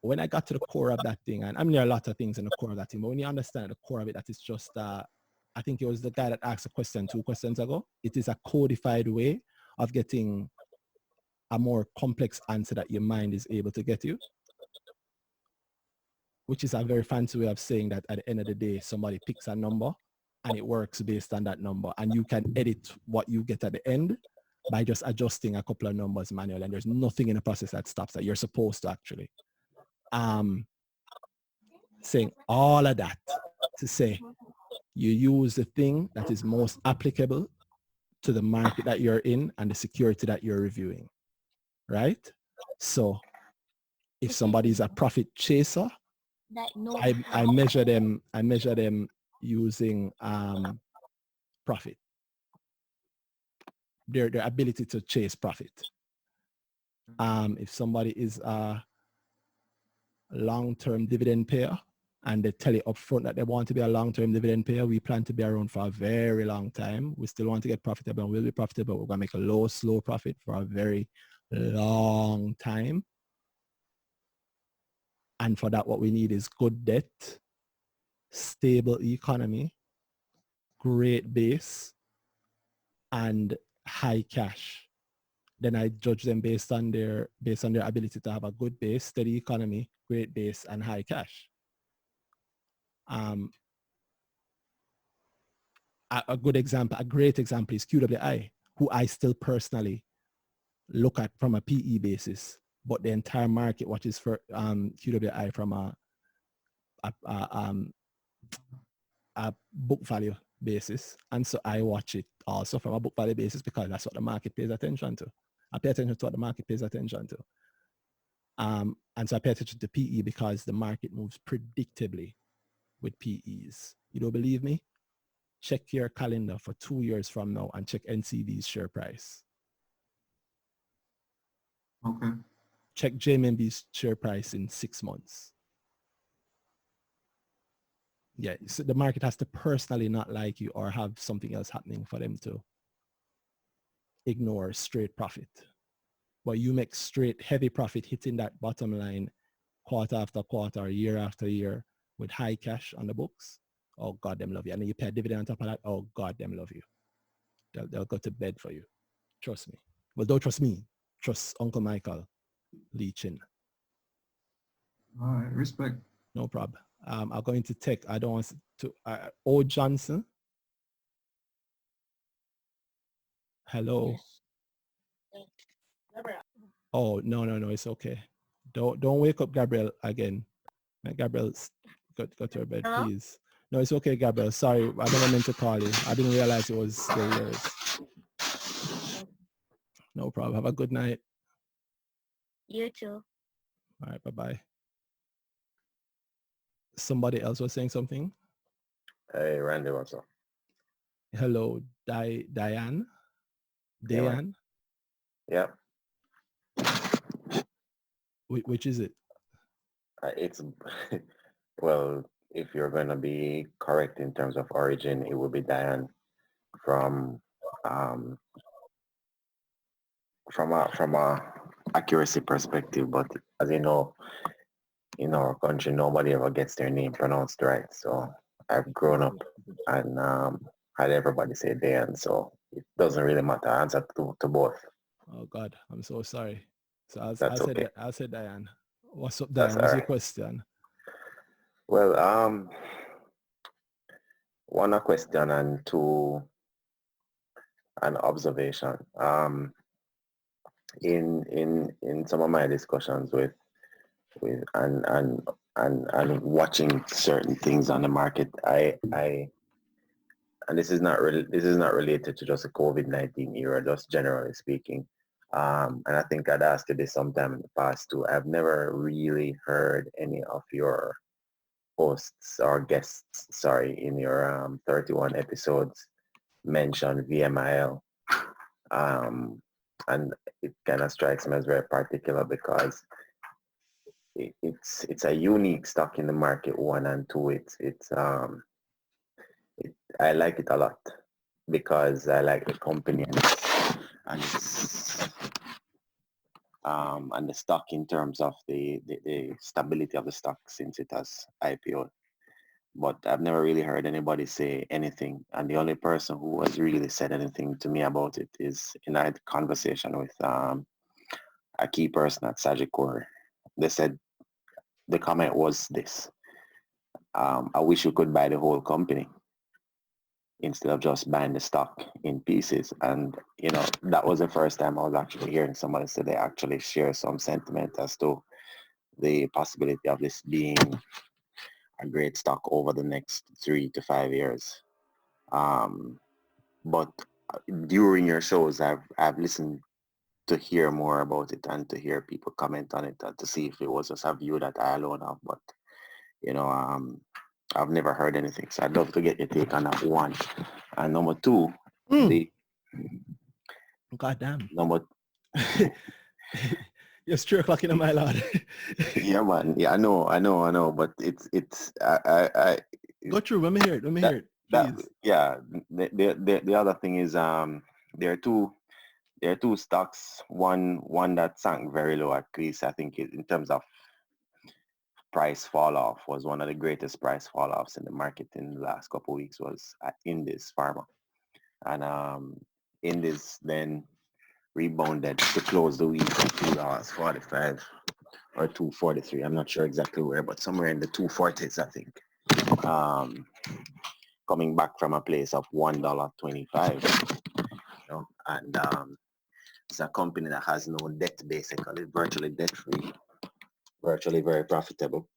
When I got to the core of that thing, and I mean, there are a lot of things in the core of that thing, but when you understand the core of it, that is just, I think it was the guy that asked a question 2 questions ago. It is a codified way of getting a more complex answer that your mind is able to get you, which is a very fancy way of saying that at the end of the day, somebody picks a number and it works based on that number. And you can edit what you get at the end by just adjusting a couple of numbers manually. And there's nothing in the process that stops that. You're supposed to actually. Saying all of that to say you use the thing that is most applicable to the market that you're in and the security that you're reviewing, right? So if somebody is a profit chaser, I measure them using profit, their ability to chase profit. If somebody is a long-term dividend payer and they tell you upfront that they want to be a long-term dividend payer, we plan to be around for a very long time. We still want to get profitable and we'll be profitable. We're going to make a low, slow profit for a very long time. And for that, what we need is good debt, stable economy, great base, and high cash. Then I judge them based on their ability to have a good base, steady economy, great base, and high cash. A great example is QWI, who I still personally look at from a PE basis, but the entire market watches for QWI from a book value basis. And so I watch it also from a book value basis because that's what the market pays attention to. I pay attention to what the market pays attention to. And so I pay attention to PE because the market moves predictably with PEs. You don't believe me? Check your calendar for 2 years from now and check NCB's share price. Okay. Check JMMB's share price in 6 months. Yeah, so the market has to personally not like you or have something else happening for them to ignore straight profit. But you make straight heavy profit hitting that bottom line quarter after quarter, year after year with high cash on the books. Oh God, them love you. And then you pay a dividend on top of that. Oh God, them love you. They'll go to bed for you. Trust me. Well, don't trust me. Trust Uncle Michael Leachin. All right, respect. No problem. I'm going to take, I don't want to, O Johnson. Hello. Oh, no, it's okay. Don't wake up Gabrielle again. Gabrielle, go to her bed, please. No, it's okay, Gabrielle. Sorry, I never meant to call you. I didn't realize it was still yours. No problem. Have a good night. You too. All right, bye-bye. Somebody else was saying something? Hey, Randy, what's up? Hello, Dayan? Dayan? Yeah. Which is it? It's, well, if you're going to be correct in terms of origin, it would be Dayan from a accuracy perspective. But as you know, in our country, nobody ever gets their name pronounced right. So I've grown up and had everybody say Dayan. So it doesn't really matter. I answer to both. Oh God, I'm so sorry. So I'll say Dayan. What's up, Dayan? What's your question? Well, one, a question, and two, an observation. In some of my discussions with and watching certain things on the market, I and this is not related to just the COVID-19 era, just generally speaking. And I think I'd asked you this sometime in the past too. I've never really heard any of your hosts or guests, in your 31 episodes mention VMIL. And it kind of strikes me as very particular because it's a unique stock in the market. One and two, I like it a lot because I like the company and and the stock in terms of the stability of the stock since it has IPO. But I've never really heard anybody say anything. And the only person who has really said anything to me about it is in a conversation with a key person at Sagicor. They said the comment was this: I wish you could buy the whole company instead of just buying the stock in pieces. And, you know, that was the first time I was actually hearing somebody say they actually share some sentiment as to the possibility of this being a great stock over the next 3 to 5 years. But during your shows, I've listened to hear more about it and to hear people comment on it and to see if it was just a view that I alone have. But, you know, I've never heard anything. So I'd love to get your take on that one. And number two, God damn. number It's 3:00 in my lord. yeah, man. Yeah, I know. But it's I Go through. Let me hear it. Please. Yeah. The other thing is there are two stocks. One that sank very low, at least I think in terms of price fall off, was one of the greatest price fall offs in the market in the last couple of weeks, was at Indies Pharma. And Indies then rebounded to close the week at $2.45 or 2.43. I'm not sure exactly where, but somewhere in the 2.40s, I think. Coming back from a place of $1.25. You know, and it's a company that has no debt, basically, virtually debt-free, virtually very profitable.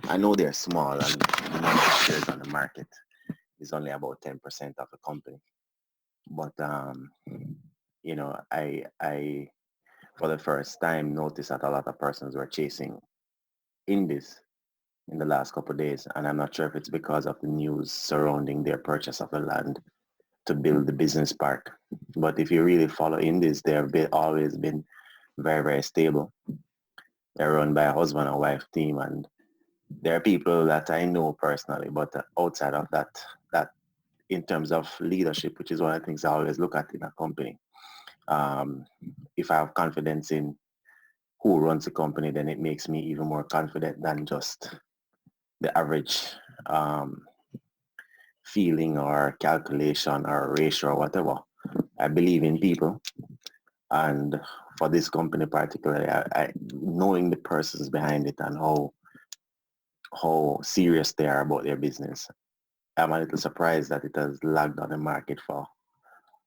I know they're small, and the number of shares on the market is only about 10% of the company. But you know, I for the first time noticed that a lot of persons were chasing Indies in the last couple of days, and I'm not sure if it's because of the news surrounding their purchase of the land to build the business park. But if you really follow Indies, they have always been very, very stable. They're run by a husband and wife team, and there are people that I know personally, but outside of that in terms of leadership, which is one of the things I always look at in a company, if I have confidence in who runs the company, then it makes me even more confident than just the average feeling or calculation or ratio or whatever. I believe in people, and for this company particularly, I knowing the persons behind it and how serious they are about their business, I'm a little surprised that it has lagged on the market for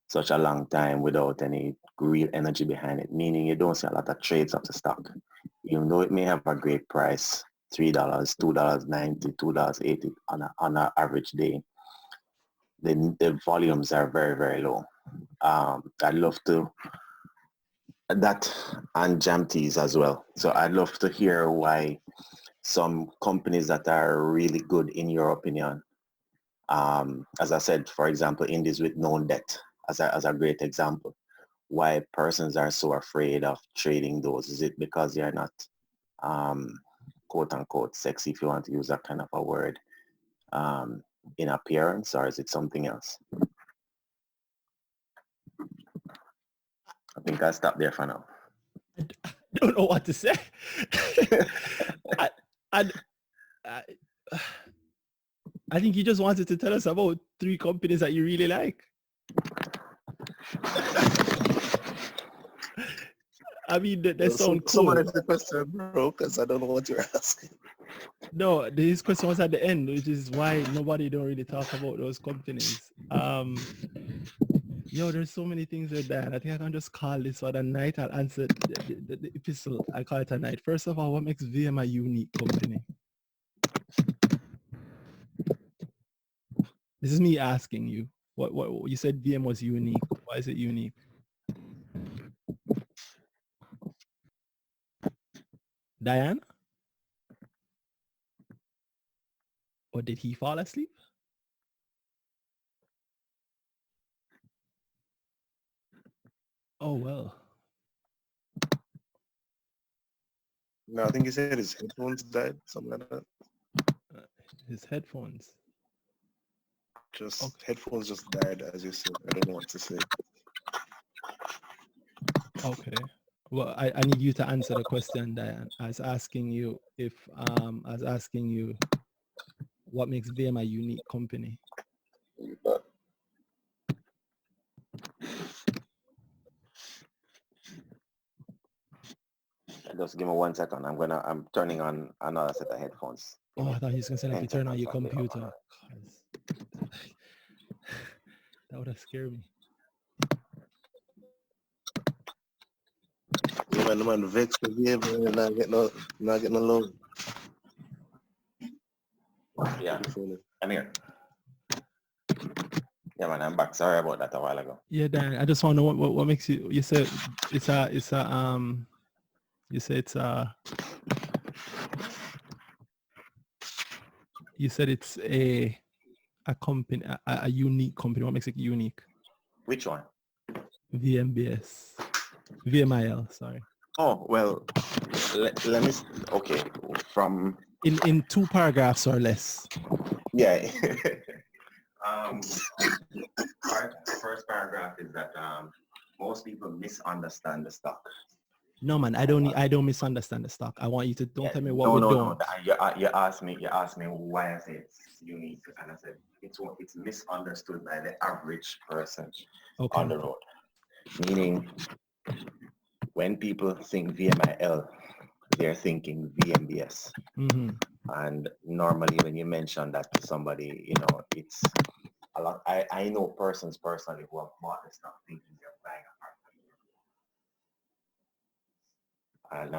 such a long time without any real energy behind it, meaning you don't see a lot of trades of the stock. Even though it may have a great price, $3, $2.90, $2.80 on an average day, the volumes are very, very low. I'd love to, that and jam teas as well. So I'd love to hear why some companies that are really good in your opinion, as I said, for example, Indies with no debt as a great example, why persons are so afraid of trading those. Is it because they are not quote unquote sexy, if you want to use that kind of a word, in appearance, or is it something else? I think I'll stop there for now. I don't know what to say. I think you just wanted to tell us about 3 companies that you really like. I mean, they sound cool. Someone asked the question, bro, because I don't know what you're asking. No, this question was at the end, which is why nobody don't really talk about those companies. Yo, there's so many things with that. I think I can just call this one a night. I'll answer the epistle. I call it a night. First of all, what makes VM a unique company? This is me asking you. What you said VM was unique. Why is it unique? Dayan? Or did he fall asleep? Oh, well. No, I think he said his headphones died, something like that. His headphones. Headphones just died, as you said. I don't know what to say. Okay. Well, I need you to answer the question, Dayan. I was asking you what makes VM a unique company. Just give me 1 second. I'm turning on another set of headphones. Oh, I thought he was gonna say like you turn on your computer. That would have scared me. Yeah, man, the man vexed with me, man, not getting no love. Yeah, I'm here. Yeah, man, I'm back. Sorry about that a while ago. Yeah, Dan, I just want to know what makes you. You said it's a. You said it's a. You said it's a company, a unique company. What makes it unique? Which one? VMIL, sorry. Oh, well, let me, okay, from... In 2 paragraphs or less. Yeah. First paragraph is that most people misunderstand the stock. No, man, I don't misunderstand the stock. I want you to tell me what we don't. You asked me why I say it's unique, and I said it's misunderstood by the average person on the road. Meaning, when people think VMIL, they're thinking VMBS. Mm-hmm. And normally, when you mention that to somebody, you know, it's a lot. I know persons personally who have bought the stock thinking they're buying a and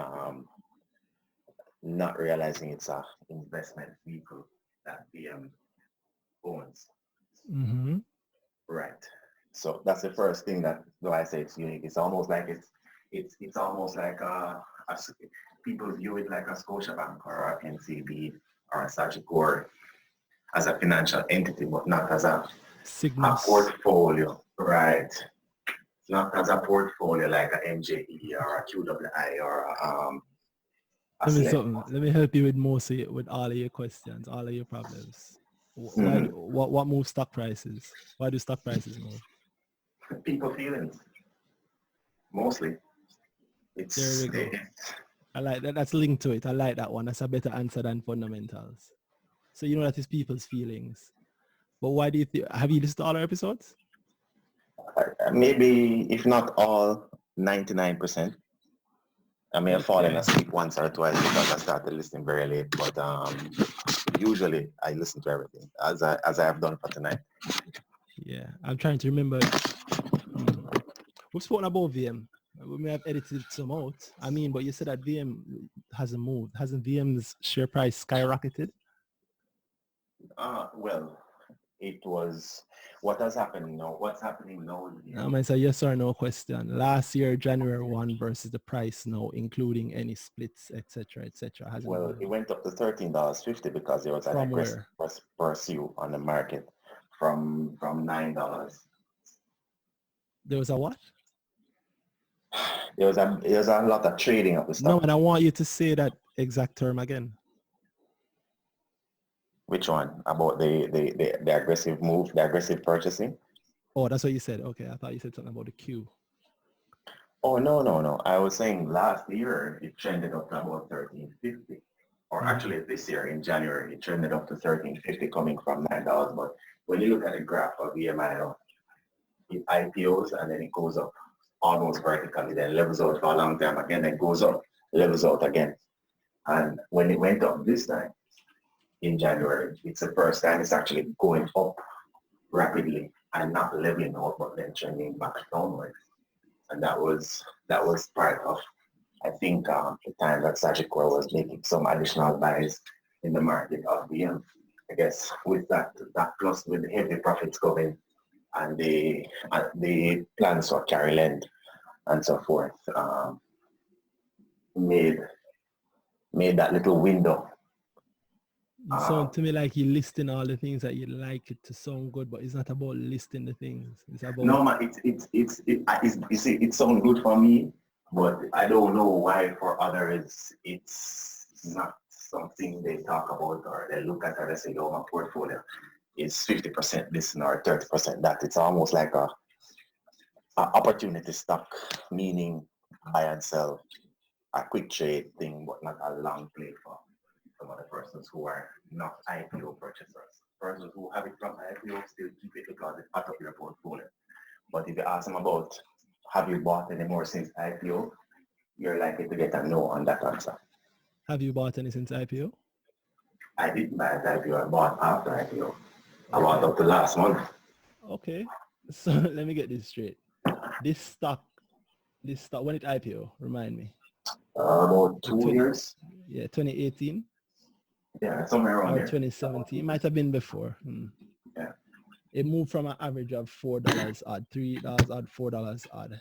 not realizing it's a investment vehicle that VM owns. Mm-hmm. Right. So that's the first thing that though I say it's unique. It's almost like it's almost like people view it like a Scotiabank or a NCB or a Sagicor as a financial entity, but not as a portfolio. Right. Not as a portfolio like a MJE or a QWI or Let me help you with with all of your questions, all of your problems. What moves stock prices? Why do stock prices move? People feelings. Mostly. There we go. I like that. That's linked to it. I like that one. That's a better answer than fundamentals. So you know that is people's feelings. But why do you think? Have you listened to all our episodes? Maybe, if not all, 99%. I may have fallen asleep once or twice because I started listening very late. But usually I listen to everything as I have done for tonight. Yeah, I'm trying to remember. We've spoken about VM. We may have edited some out. I mean, but you said that VM hasn't moved. Hasn't VM's share price skyrocketed? Well, it was what has happened now. What's happening now? It's a yes or no question. Last year, January 1 versus the price now, including any splits, etc., etc. Well, it went up to $13.50 because there was an aggressive pursuit on the market from $9. There was a what? There was a lot of trading of the stock. No, and I want you to say that exact term again. Which one? About the aggressive move, the aggressive purchasing? Oh, that's what you said. Okay, I thought you said something about the Q. Oh, no. I was saying last year it trended up to about $13.50. Or actually this year in January it trended up to $13.50 coming from $9. But when you look at the graph of VMIL, it IPOs and then it goes up almost vertically, then levels out for a long time again, then goes up, levels out again. And when it went up this time in January, it's the first time it's actually going up rapidly and not leveling out, but then trending back downwards. And that was part of, I think, the time that Sagicor was making some additional buys in the market of VM. I guess with that plus with the heavy profits coming and the plans for carry lend and so forth, made that little window. You sound to me like you're listing all the things that you like it to sound good, but it's not about listing the things. It's about no, man. It sounds good for me But I don't know why for others it's not something they talk about or they look at or they say, oh, my portfolio is 50% this or 30% that. It's almost like a opportunity stock, meaning buy and sell, a quick trade thing, but not a long play for some other persons who are not IPO purchasers. Persons who have it from IPO still keep it because it's part of your portfolio. But if you ask them about, have you bought any more since IPO, you're likely to get a no on that answer. Have you bought any since IPO? I didn't buy at IPO, I bought after IPO. I bought up to last month. Okay, so let me get this straight. This stock, when it IPO, remind me. About 2 years. Yeah, 2018. Yeah, somewhere around or there. 2017. It might have been before. Yeah. It moved from an average of $4 odd, $3 odd, $4 odd.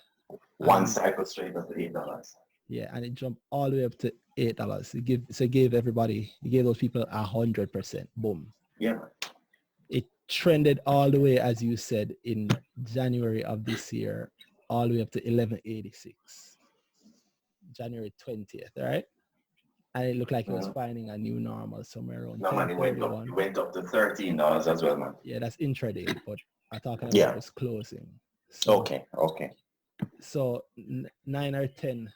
One cycle straight up to $8. Yeah, and it jumped all the way up to $8. It gave those people 100%. Boom. Yeah. It trended all the way, as you said, in January of this year, all the way up to 1186. January 20th, right? And it looked like it was finding a new normal somewhere around. No, man, it went up to $13 as well, man. Yeah, that's intraday, but I'm talking about just closing. So, okay. So $9 or $10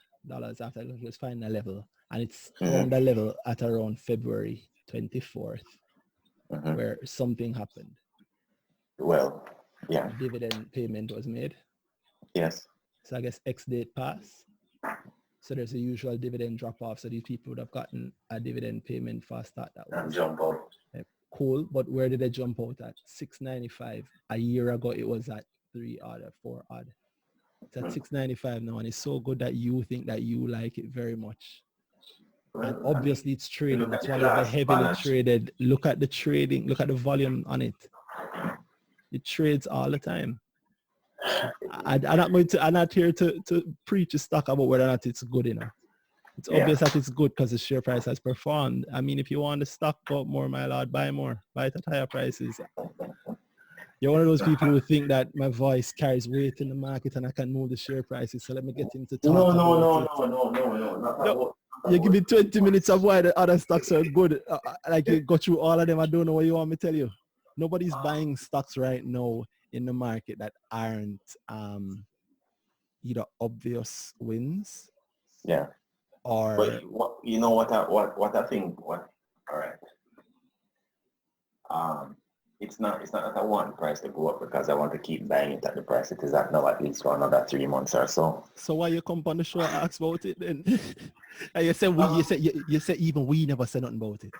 after it was finding a level, and it's found a level at around February 24th, where something happened. Well, yeah. A dividend payment was made. Yes. So I guess X date passed. So there's a usual dividend drop off. So these people would have gotten a dividend payment for a start that was jump out. Cool, but where did they jump out at? $6.95. A year ago it was at 3 odd or 4 odd. It's at $6.95 now, and it's so good that you think that you like it very much. Well, and obviously it's trading. It's one of the heavily traded. Look at the trading. Look at the volume on it. It trades all the time. I'm not here to preach a stock about whether or not it's good enough. It's obvious that it's good because the share price has performed. I mean, if you want the stock, go up more, my lord, buy more. Buy it at higher prices. You're one of those people who think that my voice carries weight in the market and I can move the share prices. So let me get him to talk No. You give me 20 minutes of why the other stocks are good. Like you go through all of them. I don't know what you want me to tell you. Nobody's buying stocks right now in the market that aren't either obvious wins. Yeah. Or but you know what I think. All right. It's not that I want the price to go up because I want to keep buying it at the price it is at now, at least for another 3 months or so. So why you come on the show and ask about it then? And you said even we never said nothing about it.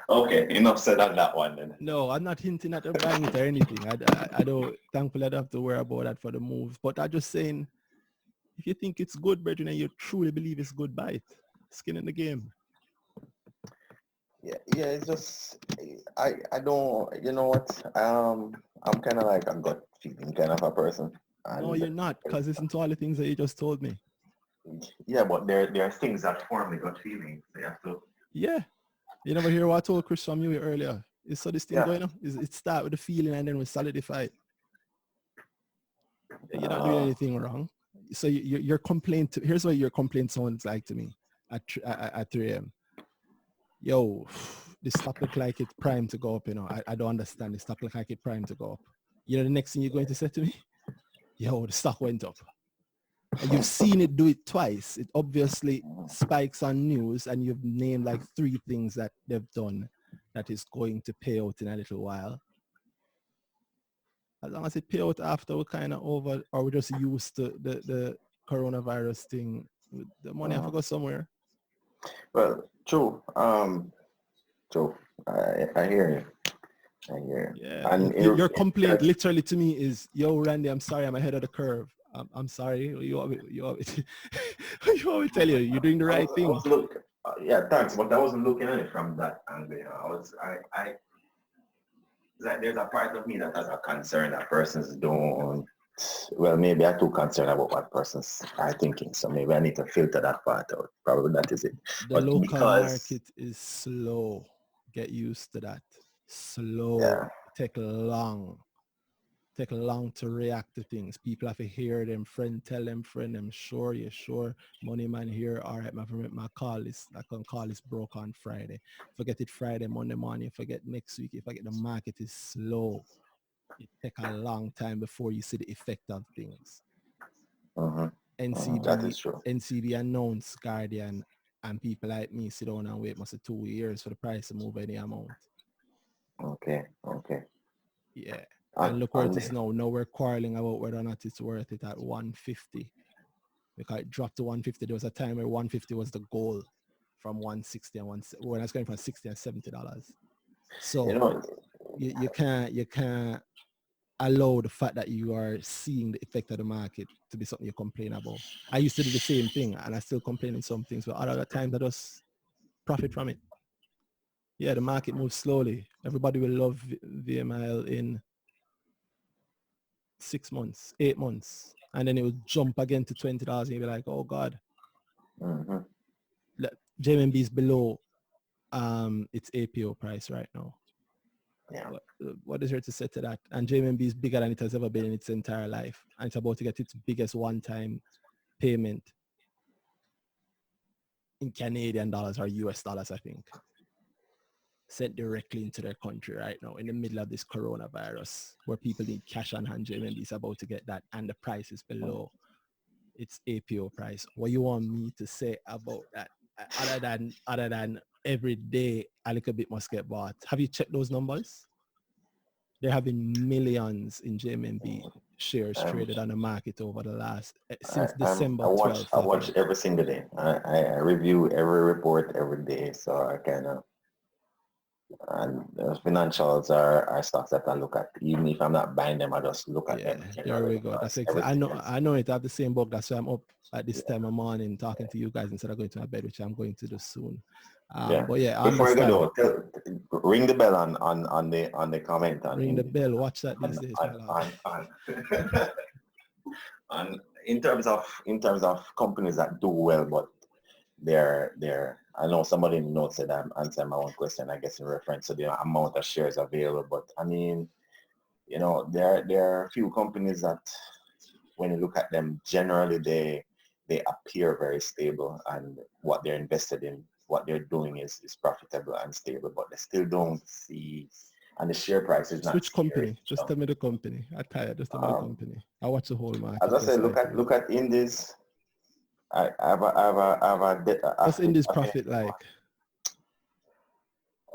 Okay, enough said on that one then. No, I'm not hinting at buying it or anything. I don't. Thankfully, I don't have to worry about that for the moves. But I'm just saying, if you think it's good, brethren, and you truly believe it's good, buy it. Skin in the game. Yeah, it's just I don't. You know what? I'm kind of like a gut feeling kind of a person. No, you're not, because listen to all the things that you just told me. Yeah, but there are things that form the gut feeling. So you have to. Yeah. You never hear what I told Chris from you earlier. You saw this thing going on? It start with the feeling and then we solidify it. You're not doing anything wrong. So your complaint, here's what your complaint sounds like to me at 3 a.m. Yo, this stock look like it's primed to go up, you know. I don't understand. This stock look like it's primed to go up. You know the next thing you're going to say to me? Yo, the stock went up. And you've seen it do it twice. It obviously spikes on news and you've named like 3 things that they've done that is going to pay out in a little while. As long as it pay out after we're kind of over, or we're just used to the coronavirus thing, the money have to go somewhere. Well, true. True. I hear you. Yeah. And your complaint literally to me is, yo, Randy, I'm sorry, I'm ahead of the curve. I'm sorry. You want me to tell you, you're doing the right thing. Yeah, thanks. But I wasn't looking at it from that angle. There's a part of me that has a concern that persons don't. Well, maybe I'm too concerned about what persons are thinking. So maybe I need to filter that part out. Probably that is it. The local market is slow. Get used to that. Slow. Yeah. Take long. take long to react to things. People have to hear them, friend tell them, friend them, sure, you sure, money man here, all right, my call is, I can call is broke on Friday. Forget it Friday, Monday morning, forget next week. If I get the market is slow, it take a long time before you see the effect of things. That is true. NCB announced Guardian, and people like me sit down and wait must 2 years for the price to move any amount. Okay. Yeah. And look where it is now. Now we're quarreling about whether or not it's worth it at 150. Because it dropped to 150. There was a time where 150 was the goal from 160 and when I was going from 60 and $70. So you can't allow the fact that you are seeing the effect of the market to be something you complain about. I used to do the same thing and I still complain in some things, but other times I just profit from it. Yeah, the market moves slowly. Everybody will love VML in 6 months, 8 months, and then it will jump again to $20 and you'll be like, oh God. JMMB is below its APO price right now. Yeah. What is there to say to that? And JMMB is bigger than it has ever been in its entire life. And it's about to get its biggest one-time payment in Canadian dollars or US dollars, I think, sent directly into their country right now in the middle of this coronavirus where people need cash on hand. JMMB is about to get that and the price is below its APO price. What you want me to say about that other than every day a little bit must get bought? Have you checked those numbers? There have been millions in JMMB shares traded on the market over the last since December 12th. I watch every single day. I review every report every day, so I kind of, and the financials are stocks that I look at. Even if I'm not buying them, I just look at them. There we go. That's exactly. I know it. I have the same book. That's why I'm up at this time of morning talking to you guys instead of going to my bed, which I'm going to do soon. But yeah, before you go, ring the bell on the comment. Ring the bell. Watch that these days. In terms of companies that do well, but they're I know somebody in the notes said I'm answering my own question, I guess in reference to the amount of shares available. But I mean, there are a few companies that when you look at them, generally they appear very stable and what they're invested in, what they're doing is profitable and stable, but they still don't see, and the share price is not. Which company? Just tell me the company. I'm tired. Just tell me the company. I watch the whole market. As I said, look at Indies. I have a what's Indies profit like?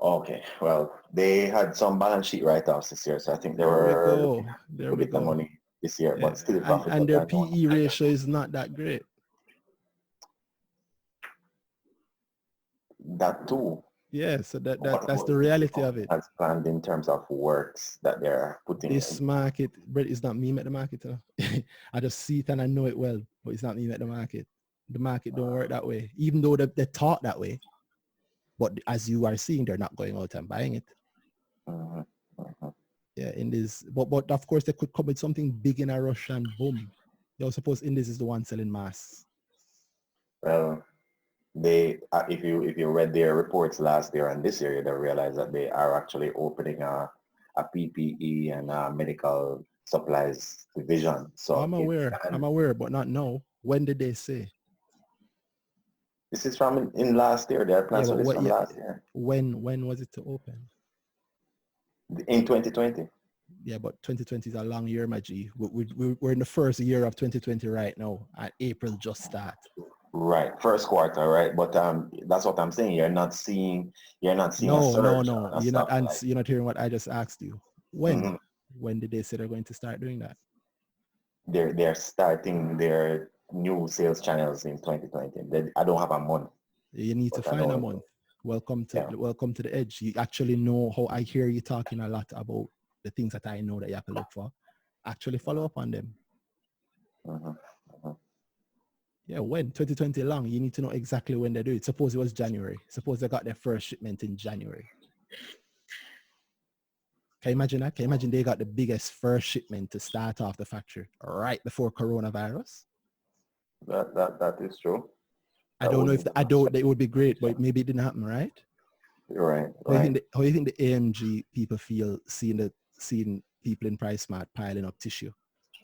Okay, well, they had some balance sheet write-offs this year, so I think they were there we go. money this year, but still profit. And their PE ratio is not that great. That too. Yeah, so that's the reality of it. As planned in terms of works that they're putting this in. Market, Brett, is not me at the market. I just see it and I know it well, but it's not me at the market. The market don't work that way, even though they talk that way. But as you are seeing, they're not going out and buying it. Yeah, Indies, but of course they could come with something big in a rush and boom. You'll suppose Indies is the one selling mass. Well, they if you read their reports last year and this year, they realize that they are actually opening a PPE and medical supplies division. So I'm aware, but not now. When did they say? This is from in last year. Their plans for this from last year. When was it to open? In 2020. Yeah, but 2020 is a long year, my G. We're in the first year of 2020 right now, and April just start. Right, first quarter, right? But that's what I'm saying. You're not seeing. No. You're not hearing what I just asked you. When? When did they say they're going to start doing that? They're starting their new sales channels in 2020. I don't have a month. You need to find a month. Welcome to the edge. You actually know how I hear you talking a lot about the things that I know that you have to look for. Actually follow up on them. Yeah, when? 2020 long. You need to know exactly when they do it. Suppose it was January. Suppose they got their first shipment in January. Can you imagine that? Can you imagine they got the biggest first shipment to start off the factory right before coronavirus? That is true. I don't know if it would be great, but maybe it didn't happen, right? You're right. How do you think the AMG people feel seeing people in Price Smart piling up tissue,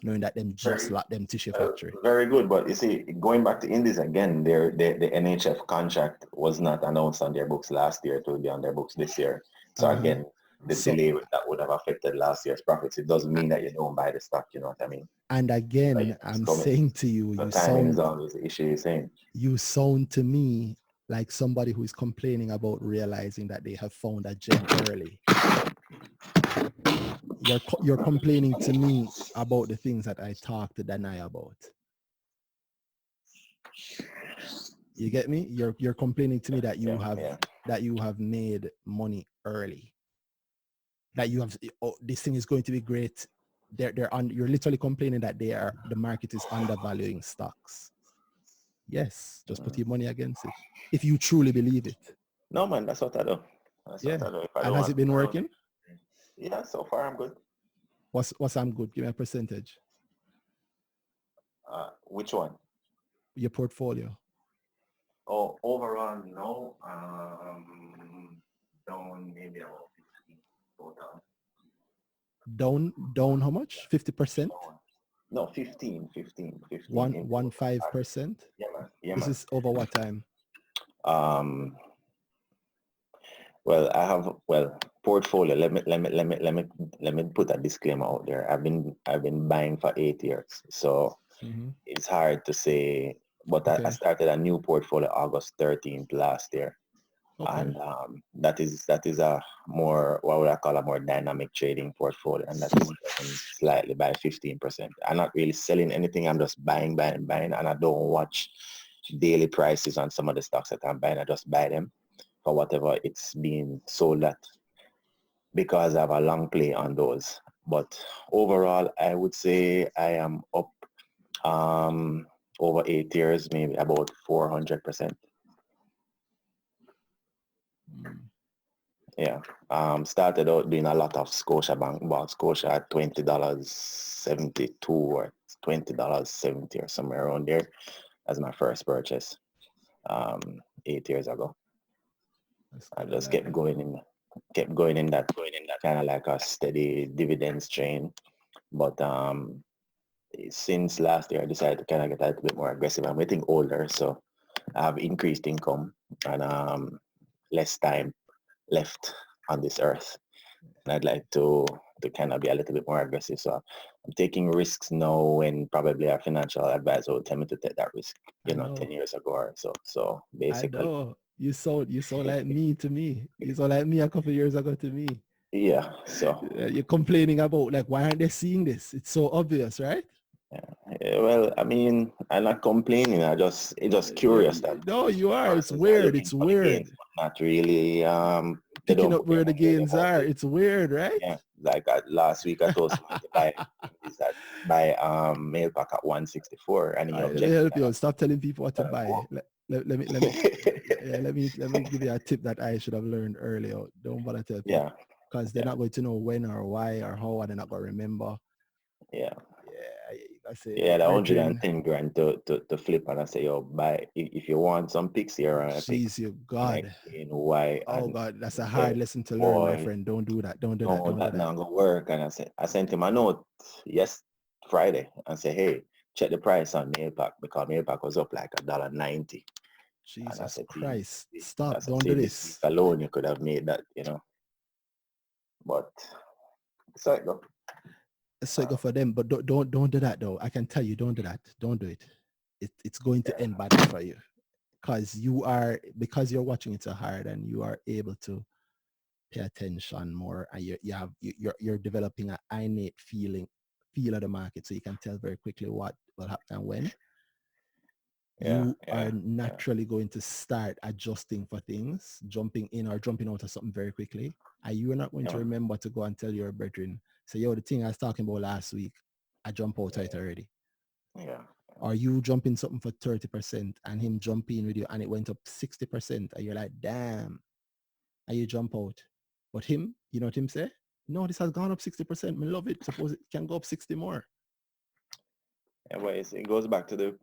knowing that them just locked them tissue factory. Very good, but you see, going back to Indies again, the NHF contract was not announced on their books last year. It will be on their books this year. So again, the delay that would have affected last year's profits. It doesn't mean that you don't buy the stock. You know what I mean? And again, like I'm saying to you, the timing is always the issue. You're saying you sound to me like somebody who is complaining about realizing that they have found a gem early. You're complaining to me about the things that I talked to Danai about. You get me? You're complaining to me that you have made money early. That you have this thing is going to be great. You're literally complaining that the market is undervaluing stocks. Yes, just put your money against it if you truly believe it. No, man, that's what I do. What I do. And has it been working? Yeah, so far I'm good. What's I'm good? Give me a percentage. Which one? Your portfolio. Oh, overall, no. Down maybe about 15 total. Down how much? 50%? No, 15. 5%? Yeah, man. This is over what time? Well, I have portfolio. Let me put a disclaimer out there. I've been buying for 8 years, so it's hard to say. But I started a new portfolio August 13th last year, and that is a more, what would I call, a more dynamic trading portfolio, and that is slightly by 15%. I'm not really selling anything. I'm just buying, and I don't watch daily prices on some of the stocks that I'm buying. I just buy them for whatever it's being sold at, because I have a long play on those. But overall, I would say I am up over 8 years, maybe about 400%. Yeah. Started out doing a lot of Scotiabank, bought Scotia at $20.72 or $20.70 or somewhere around there as my first purchase 8 years ago. I just kept going in that kind of like a steady dividends train. But since last year, I decided to kind of get a little bit more aggressive. I'm getting older, so I have increased income and less time left on this earth. And I'd like to kind of be a little bit more aggressive. So I'm taking risks now when probably our financial advisor would tell me to take that risk, 10 years ago or so. So basically, I know. You sold like me to me. You sold like me a couple of years ago to me. Yeah. So you're complaining about, like, why aren't they seeing this? It's so obvious, right? Yeah, well, I mean, I'm not complaining. It's just curious that. No, you are. It's weird. It's weird. Gains, not really picking up where the gains are. It's weird, right? Yeah. Like last week I told someone to buy MAILPAC at 164, and let me help you. Stop telling people what to buy. Let me give you a tip that I should have learned earlier. Don't bother tell people. Yeah. Because they're not going to know when or why or how, and they're not going to remember. Yeah. I say, the 110 grand to flip, and I say, yo, buy if you want some picks here. Jeez, you God. Why? Oh God, that's a hard lesson to learn, my friend. Don't do that. Don't do that. Don't do that. Not gonna work. And I sent him a note Friday and say, hey, check the price on MAILPAC, because MAILPAC was up like $1.90. Jesus Christ! Stop! Don't do this. Alone, you could have made that, But it's like, look. So go for them, but don't do that though. I can tell you, don't do that. Don't do it. It's going to end badly for you, because you're watching it so hard and you are able to pay attention more, and you're developing an innate feel of the market, so you can tell very quickly what will happen and when. You are naturally going to start adjusting for things, jumping in or jumping out of something very quickly, and you are not going to remember to go and tell your brethren, say, yo, the thing I was talking about last week, I jump out of it already. Yeah. Or you jump in something for 30% and him jump in with you and it went up 60%, and you're like, damn, and you jump out. But him, you know what him say? No, this has gone up 60%. I love it. Suppose it can go up 60 more. Yeah, well, it goes back to the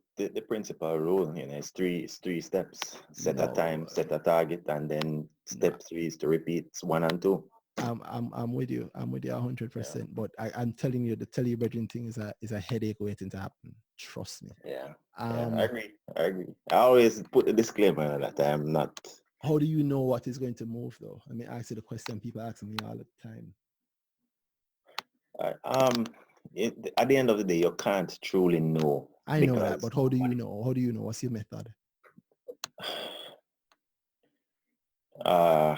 principal rule. It's three steps. Set a time, set a target, and then step 3 is to repeat 1 and 2. I'm with you. I'm with you 100%. But I'm telling you, the tell you brethren thing is a headache waiting to happen. Trust me. Yeah. I agree. I always put a disclaimer that I'm not. How do you know what is going to move though? I mean, ask you the question people ask me all the time. At the end of the day, you can't truly know. I know that, but how do you know? How do you know? What's your method? I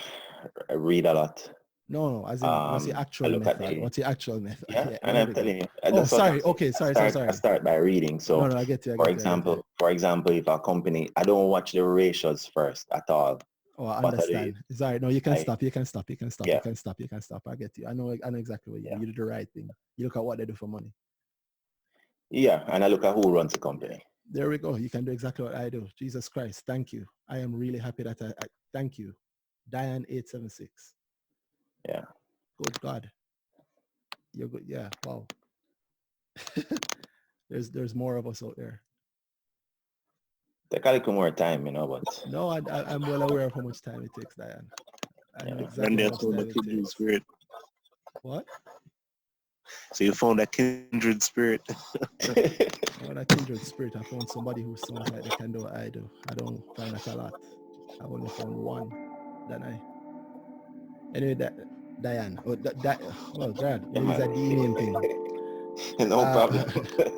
read a lot. No, as in, what's your actual method? What's your actual method? Yeah, and I'm telling you. Oh, sorry. Okay, sorry. I start by reading. So, no, I get you. For example, if a company, I don't watch the ratios first at all. Oh, I understand. Sorry, no, you can stop. You can stop. Yeah. You can stop. I get you. I know exactly what you do. You do the right thing. You look at what they do for money. Yeah, and I look at who runs the company. There we go. You can do exactly what I do. Jesus Christ, thank you. I am really happy that I thank you. Dayan 876. Yeah. Good God. You're good. Yeah. Wow. there's more of us out there. Take a little more time, but no, I'm well aware of how much time it takes, Dayan. I know exactly how much time it takes. Spirit. What? So you found that kindred spirit. That kindred spirit, I found somebody who sounds like they can do what I do. I don't find that a lot. I've only found one, don't I? Anyway, Dayan. Well, God, maybe it's a D name thing. No problem.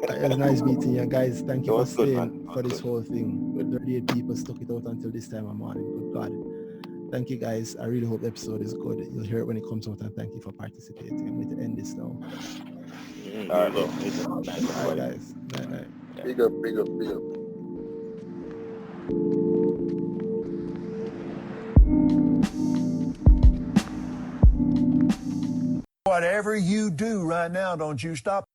It's nice meeting you guys. Thank you for staying good, for this whole thing. 38 people stuck it out until this time of morning. Good God. Thank you guys. I really hope the episode is good. You'll hear it when it comes out, and thank you for participating. I'm going to end this now. All right, All right, guys. Night. Big up. Whatever you do right now, don't you stop.